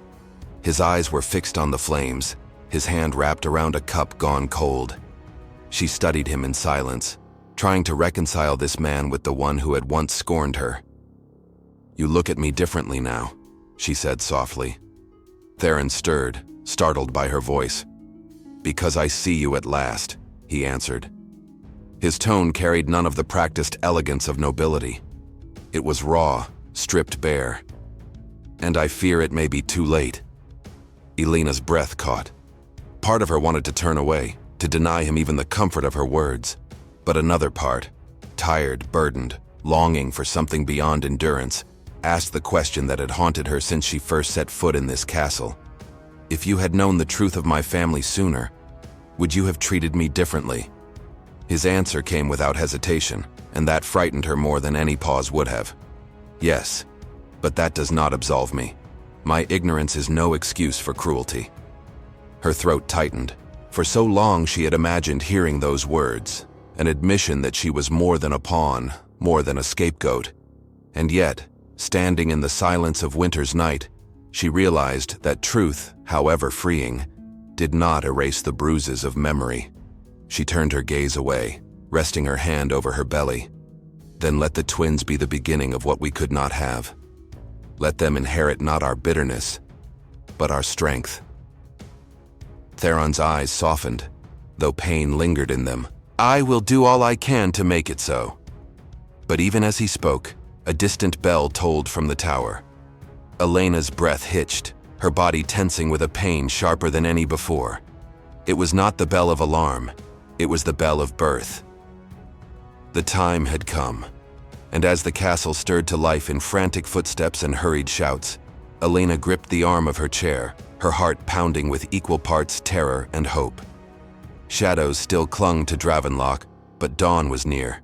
His eyes were fixed on the flames, his hand wrapped around a cup gone cold. She studied him in silence, trying to reconcile this man with the one who had once scorned her. "You look at me differently now," she said softly. Theron stirred, startled by her voice. "Because I see you at last," he answered. His tone carried none of the practiced elegance of nobility. It was raw, stripped bare. "And I fear it may be too late." Elena's breath caught. Part of her wanted to turn away, to deny him even the comfort of her words. But another part, tired, burdened, longing for something beyond endurance, asked the question that had haunted her since she first set foot in this castle. "If you had known the truth of my family sooner, would you have treated me differently?" His answer came without hesitation, and that frightened her more than any pause would have. "Yes, but that does not absolve me. My ignorance is no excuse for cruelty." Her throat tightened. For so long she had imagined hearing those words, an admission that she was more than a pawn, more than a scapegoat. And yet, standing in the silence of winter's night, she realized that truth, however freeing, did not erase the bruises of memory. She turned her gaze away, resting her hand over her belly. "Then let the twins be the beginning of what we could not have. Let them inherit not our bitterness, but our strength." Theron's eyes softened, though pain lingered in them. "I will do all I can to make it so." But even as he spoke, a distant bell tolled from the tower. Elena's breath hitched, her body tensing with a pain sharper than any before. It was not the bell of alarm, it was the bell of birth. The time had come, and as the castle stirred to life in frantic footsteps and hurried shouts, Elena gripped the arm of her chair, her heart pounding with equal parts terror and hope. Shadows still clung to Dravenlock, but dawn was near.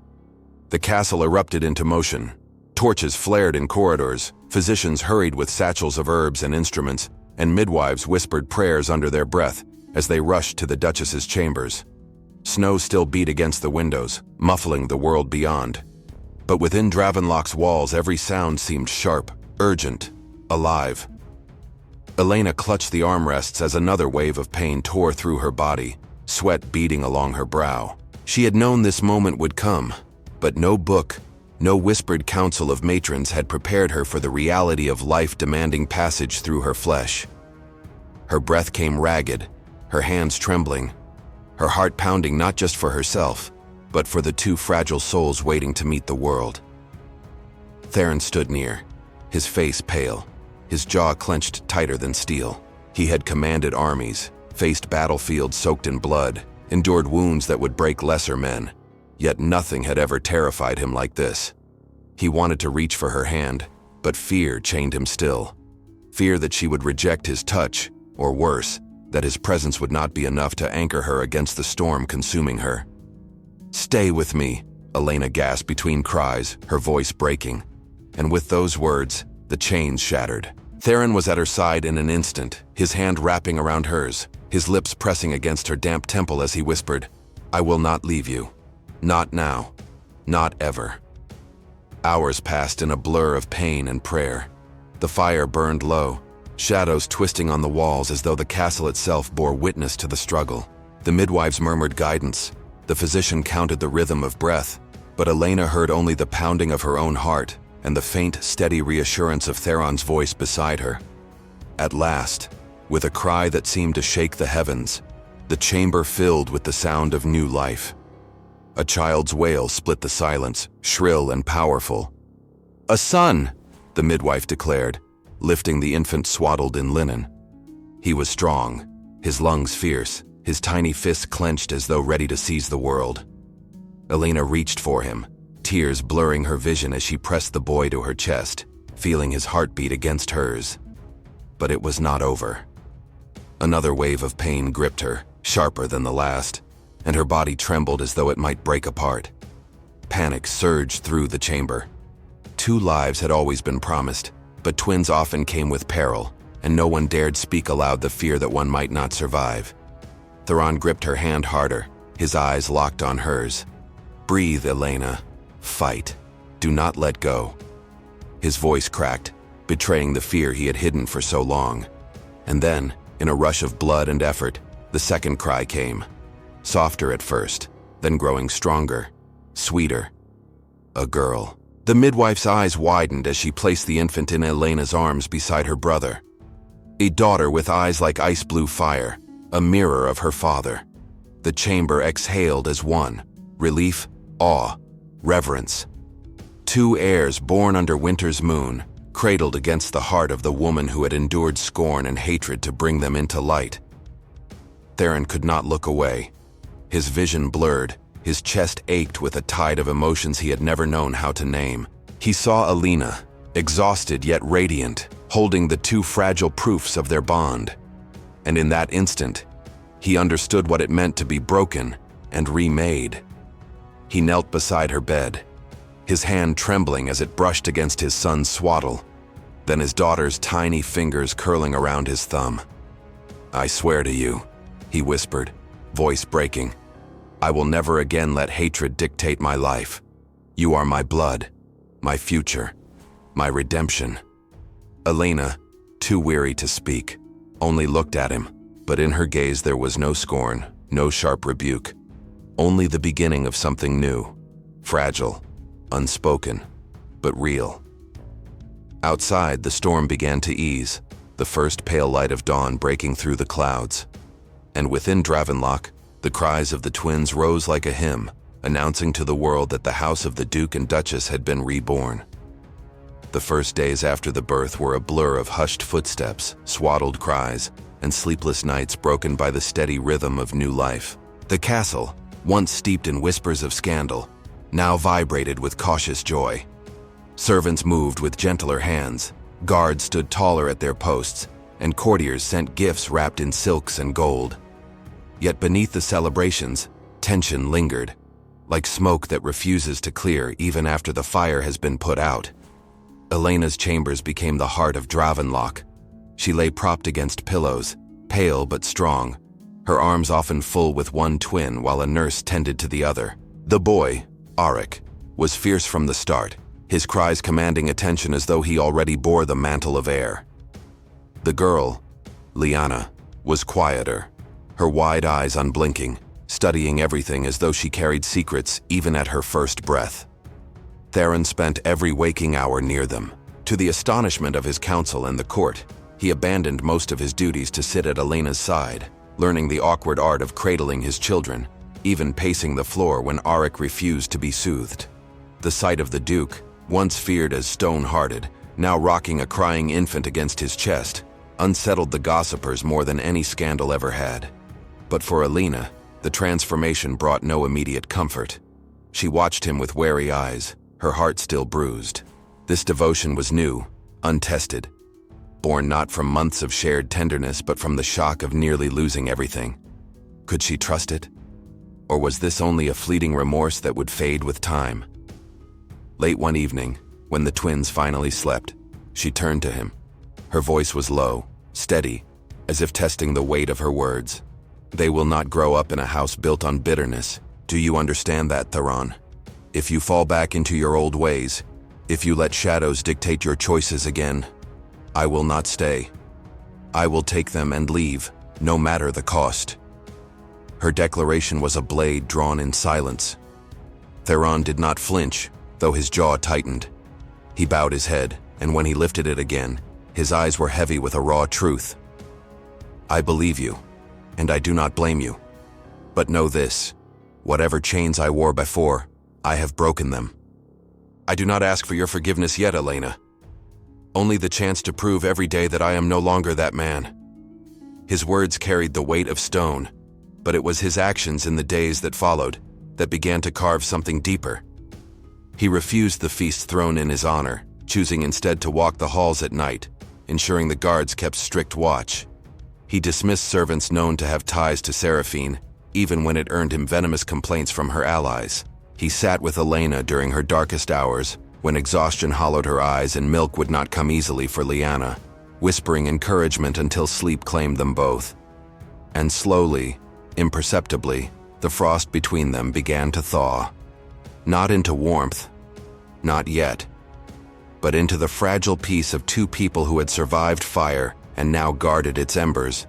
The castle erupted into motion. Torches flared in corridors, physicians hurried with satchels of herbs and instruments, and midwives whispered prayers under their breath as they rushed to the Duchess's chambers. Snow still beat against the windows, muffling the world beyond. But within Dravenlock's walls, every sound seemed sharp, urgent, alive. Elena clutched the armrests as another wave of pain tore through her body, sweat beading along her brow. She had known this moment would come, but no book, no whispered counsel of matrons had prepared her for the reality of life demanding passage through her flesh. Her breath came ragged, her hands trembling, her heart pounding not just for herself, but for the two fragile souls waiting to meet the world. Theron stood near, his face pale, his jaw clenched tighter than steel. He had commanded armies, faced battlefields soaked in blood, endured wounds that would break lesser men, yet nothing had ever terrified him like this. He wanted to reach for her hand, but fear chained him still. Fear that she would reject his touch, or worse, that his presence would not be enough to anchor her against the storm consuming her. "Stay with me," Elena gasped between cries, her voice breaking. And with those words, the chains shattered. Theron was at her side in an instant, his hand wrapping around hers, his lips pressing against her damp temple as he whispered, "I will not leave you. Not now. Not ever." Hours passed in a blur of pain and prayer. The fire burned low, shadows twisting on the walls as though the castle itself bore witness to the struggle. The midwives murmured guidance, the physician counted the rhythm of breath, but Elena heard only the pounding of her own heart and the faint, steady reassurance of Theron's voice beside her. At last, with a cry that seemed to shake the heavens, the chamber filled with the sound of new life. A child's wail split the silence, shrill and powerful. "A son!" the midwife declared, lifting the infant swaddled in linen. He was strong, his lungs fierce, his tiny fists clenched as though ready to seize the world. Elena reached for him, tears blurring her vision as she pressed the boy to her chest, feeling his heartbeat against hers. But it was not over. Another wave of pain gripped her, sharper than the last, and her body trembled as though it might break apart. Panic surged through the chamber. 2 lives had always been promised, but twins often came with peril, and no one dared speak aloud the fear that one might not survive. Theron gripped her hand harder, his eyes locked on hers. "Breathe, Elena. Fight. Do not let go." His voice cracked, betraying the fear he had hidden for so long. And then, in a rush of blood and effort, the second cry came. Softer at first, then growing stronger, sweeter. A girl. The midwife's eyes widened as she placed the infant in Elena's arms beside her brother. A daughter with eyes like ice blue fire, a mirror of her father. The chamber exhaled as one, relief, awe, reverence. 2 heirs born under winter's moon, cradled against the heart of the woman who had endured scorn and hatred to bring them into light. Theron could not look away. His vision blurred, his chest ached with a tide of emotions he had never known how to name. He saw Elena, exhausted yet radiant, holding the 2 fragile proofs of their bond. And in that instant, he understood what it meant to be broken and remade. He knelt beside her bed, his hand trembling as it brushed against his son's swaddle, then his daughter's tiny fingers curling around his thumb. "I swear to you," he whispered, voice breaking, "I will never again let hatred dictate my life. You are my blood, my future, my redemption." Elena, too weary to speak, only looked at him, but in her gaze there was no scorn, no sharp rebuke, only the beginning of something new, fragile, unspoken, but real. Outside, the storm began to ease, the first pale light of dawn breaking through the clouds. And within Dravenlock, the cries of the twins rose like a hymn, announcing to the world that the house of the Duke and Duchess had been reborn. The first days after the birth were a blur of hushed footsteps, swaddled cries, and sleepless nights broken by the steady rhythm of new life. The castle, once steeped in whispers of scandal, now vibrated with cautious joy. Servants moved with gentler hands, guards stood taller at their posts, and courtiers sent gifts wrapped in silks and gold. Yet beneath the celebrations, tension lingered, like smoke that refuses to clear even after the fire has been put out. Elena's chambers became the heart of Dravenlock. She lay propped against pillows, pale but strong, her arms often full with one twin while a nurse tended to the other. The boy, Auric, was fierce from the start, his cries commanding attention as though he already bore the mantle of air. The girl, Liana, was quieter, her wide eyes unblinking, studying everything as though she carried secrets even at her first breath. Theron spent every waking hour near them. To the astonishment of his council and the court, he abandoned most of his duties to sit at Elena's side, learning the awkward art of cradling his children, even pacing the floor when Auric refused to be soothed. The sight of the Duke, once feared as stone-hearted, now rocking a crying infant against his chest, unsettled the gossipers more than any scandal ever had. But for Elena, the transformation brought no immediate comfort. She watched him with wary eyes, her heart still bruised. This devotion was new, untested, born not from months of shared tenderness but from the shock of nearly losing everything. Could she trust it? Or was this only a fleeting remorse that would fade with time? Late one evening, when the twins finally slept, she turned to him. Her voice was low, steady, as if testing the weight of her words. They will not grow up in a house built on bitterness. Do you understand that, Theron? If you fall back into your old ways, if you let shadows dictate your choices again, I will not stay. I will take them and leave, no matter the cost. Her declaration was a blade drawn in silence. Theron did not flinch, though his jaw tightened. He bowed his head, and when he lifted it again, his eyes were heavy with a raw truth. I believe you, and I do not blame you. But know this, whatever chains I wore before, I have broken them. I do not ask for your forgiveness yet, Elena. Only the chance to prove every day that I am no longer that man. His words carried the weight of stone, but it was his actions in the days that followed that began to carve something deeper. He refused the feast thrown in his honor, choosing instead to walk the halls at night, ensuring the guards kept strict watch. He dismissed servants known to have ties to Seraphine, even when it earned him venomous complaints from her allies. He sat with Elena during her darkest hours, when exhaustion hollowed her eyes and milk would not come easily for Lyanna, whispering encouragement until sleep claimed them both. And slowly, imperceptibly, the frost between them began to thaw. Not into warmth, not yet, but into the fragile peace of two people who had survived fire and now guarded its embers.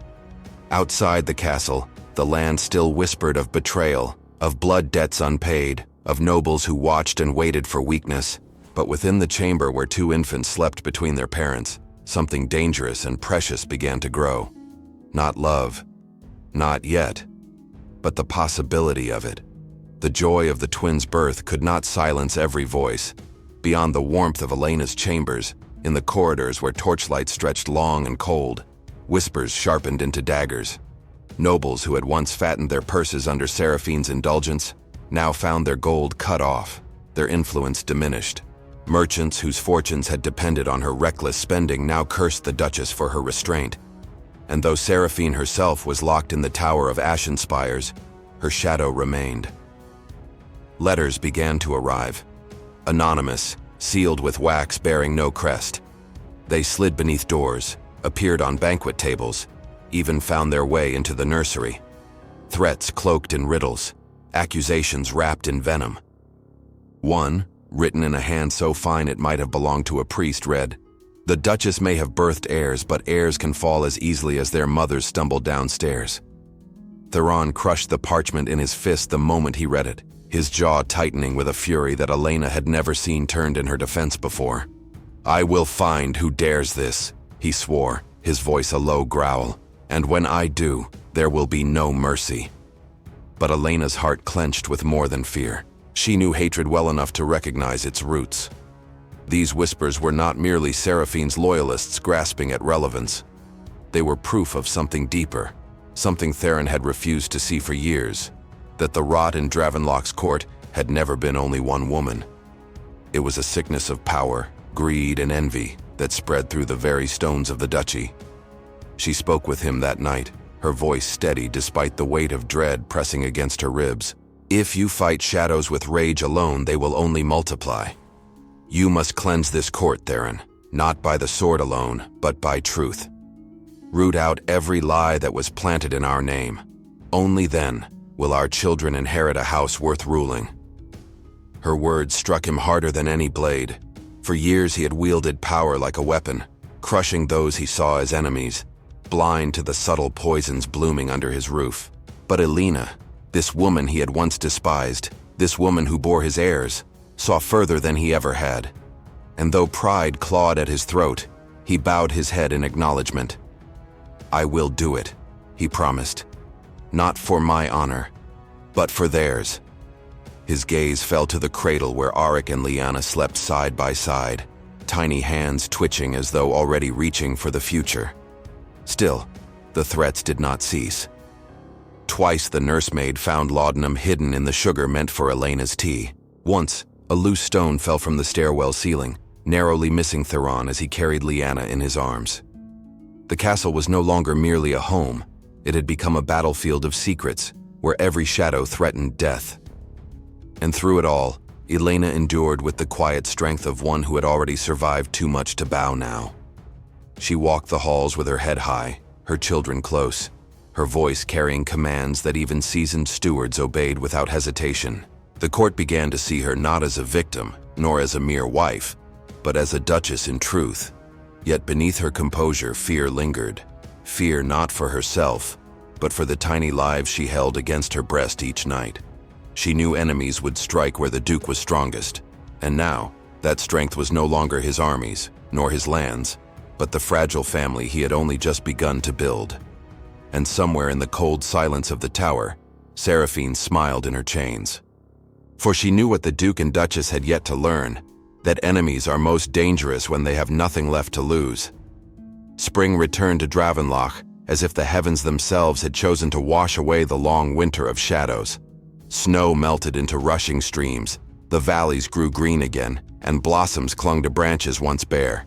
Outside the castle, the land still whispered of betrayal, of blood debts unpaid, of nobles who watched and waited for weakness. But within the chamber where two infants slept between their parents, something dangerous and precious began to grow. Not love, not yet, but the possibility of it. The joy of the twins' birth could not silence every voice. Beyond the warmth of Elena's chambers, in the corridors where torchlight stretched long and cold, whispers sharpened into daggers. Nobles who had once fattened their purses under Seraphine's indulgence now found their gold cut off, their influence diminished. Merchants whose fortunes had depended on her reckless spending now cursed the Duchess for her restraint. And though Seraphine herself was locked in the Tower of Ashen Spires, her shadow remained. Letters began to arrive. Anonymous, sealed with wax bearing no crest. They slid beneath doors, appeared on banquet tables, even found their way into the nursery. Threats cloaked in riddles, accusations wrapped in venom. One, written in a hand so fine it might have belonged to a priest, read, "The Duchess may have birthed heirs, but heirs can fall as easily as their mothers stumbled downstairs." Theron crushed the parchment in his fist the moment he read it, his jaw tightening with a fury that Elena had never seen turned in her defense before. "I will find who dares this," he swore, his voice a low growl, "and when I do, there will be no mercy." But Elena's heart clenched with more than fear. She knew hatred well enough to recognize its roots. These whispers were not merely Seraphine's loyalists grasping at relevance. They were proof of something deeper, something Theron had refused to see for years, that the rot in Dravenlock's court had never been only one woman. It was a sickness of power, greed, and envy that spread through the very stones of the duchy. She spoke with him that night, her voice steady despite the weight of dread pressing against her ribs. "If you fight shadows with rage alone, they will only multiply. You must cleanse this court, Theron, not by the sword alone, but by truth. Root out every lie that was planted in our name. Only then will our children inherit a house worth ruling." Her words struck him harder than any blade. For years he had wielded power like a weapon, crushing those he saw as enemies, blind to the subtle poisons blooming under his roof. But Elena, this woman he had once despised, this woman who bore his heirs, saw further than he ever had. And though pride clawed at his throat, he bowed his head in acknowledgement. "I will do it," he promised. "Not for my honor, but for theirs." His gaze fell to the cradle where Arik and Lyanna slept side by side, tiny hands twitching as though already reaching for the future. Still, the threats did not cease. Twice the nursemaid found laudanum hidden in the sugar meant for Elena's tea. Once, a loose stone fell from the stairwell ceiling, narrowly missing Theron as he carried Lyanna in his arms. The castle was no longer merely a home. It had become a battlefield of secrets, where every shadow threatened death. And through it all, Elena endured with the quiet strength of one who had already survived too much to bow now. She walked the halls with her head high, her children close, her voice carrying commands that even seasoned stewards obeyed without hesitation. The court began to see her not as a victim, nor as a mere wife, but as a duchess in truth. Yet beneath her composure, fear lingered. Fear not for herself, but for the tiny lives she held against her breast each night. She knew enemies would strike where the Duke was strongest, and now, that strength was no longer his armies, nor his lands, but the fragile family he had only just begun to build. And somewhere in the cold silence of the tower, Seraphine smiled in her chains. For she knew what the Duke and Duchess had yet to learn, that enemies are most dangerous when they have nothing left to lose. Spring returned to Dravenloch, as if the heavens themselves had chosen to wash away the long winter of shadows. Snow melted into rushing streams, the valleys grew green again, and blossoms clung to branches once bare.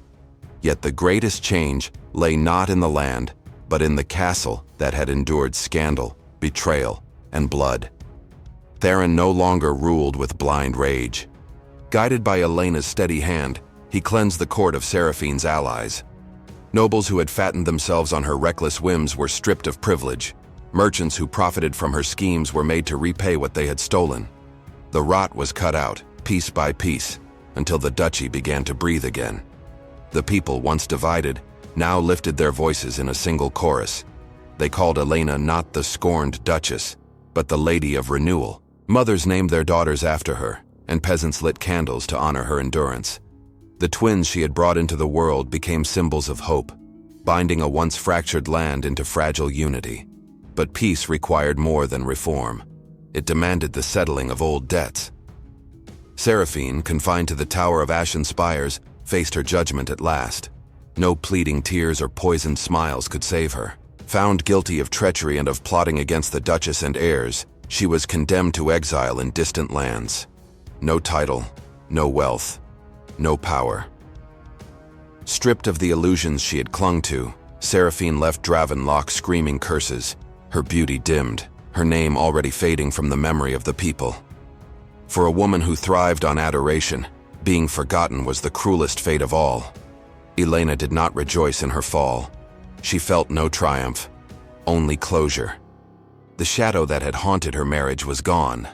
Yet the greatest change lay not in the land, but in the castle that had endured scandal, betrayal, and blood. Theron no longer ruled with blind rage. Guided by Elena's steady hand, he cleansed the court of Seraphine's allies. Nobles who had fattened themselves on her reckless whims were stripped of privilege. Merchants who profited from her schemes were made to repay what they had stolen. The rot was cut out, piece by piece, until the duchy began to breathe again. The people, once divided, now lifted their voices in a single chorus. They called Elena not the scorned duchess, but the Lady of Renewal. Mothers named their daughters after her, and peasants lit candles to honor her endurance. The twins she had brought into the world became symbols of hope, binding a once fractured land into fragile unity. But peace required more than reform. It demanded the settling of old debts. Seraphine, confined to the Tower of Ashen Spires, faced her judgment at last. No pleading tears or poisoned smiles could save her. Found guilty of treachery and of plotting against the Duchess and heirs, she was condemned to exile in distant lands. No title, no wealth, no power. Stripped of the illusions she had clung to, Seraphine left Dravenloch screaming curses, her beauty dimmed, her name already fading from the memory of the people. For a woman who thrived on adoration, being forgotten was the cruelest fate of all. Elena did not rejoice in her fall. She felt no triumph, only closure. The shadow that had haunted her marriage was gone,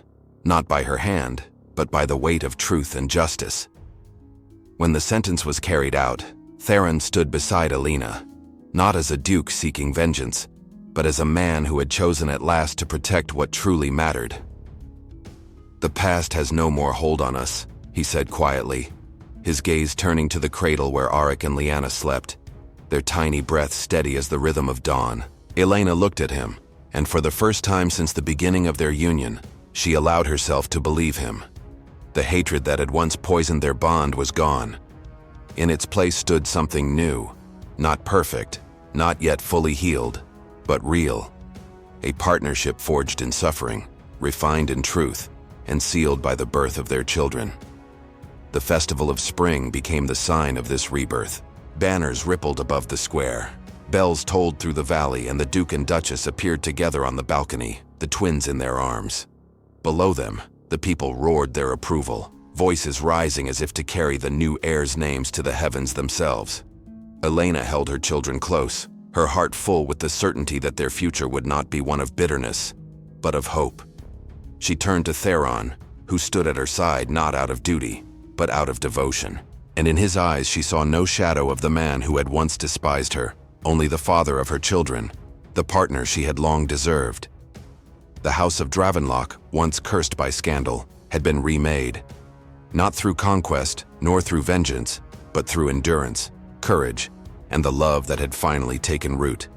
not by her hand, but by the weight of truth and justice. When the sentence was carried out, Theron stood beside Elena, not as a duke seeking vengeance, but as a man who had chosen at last to protect what truly mattered. "The past has no more hold on us," he said quietly, his gaze turning to the cradle where Auric and Lyanna slept, their tiny breaths steady as the rhythm of dawn. Elena looked at him, and for the first time since the beginning of their union, she allowed herself to believe him. The hatred that had once poisoned their bond was gone. In its place stood something new, not perfect, not yet fully healed, but real. A partnership forged in suffering, refined in truth, and sealed by the birth of their children. The festival of spring became the sign of this rebirth. Banners rippled above the square. Bells tolled through the valley, and the Duke and Duchess appeared together on the balcony, the twins in their arms. Below them, the people roared their approval, voices rising as if to carry the new heirs' names to the heavens themselves. Elena held her children close, her heart full with the certainty that their future would not be one of bitterness, but of hope. She turned to Theron, who stood at her side not out of duty, but out of devotion. And in his eyes she saw no shadow of the man who had once despised her, only the father of her children, the partner she had long deserved. The House of Dravenloch, once cursed by scandal, had been remade, not through conquest, nor through vengeance, but through endurance, courage, and the love that had finally taken root.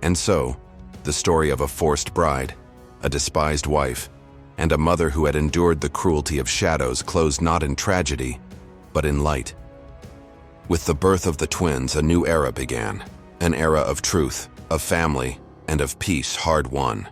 And so, the story of a forced bride, a despised wife, and a mother who had endured the cruelty of shadows closed not in tragedy, but in light. With the birth of the twins, a new era began, an era of truth, of family, and of peace hard won.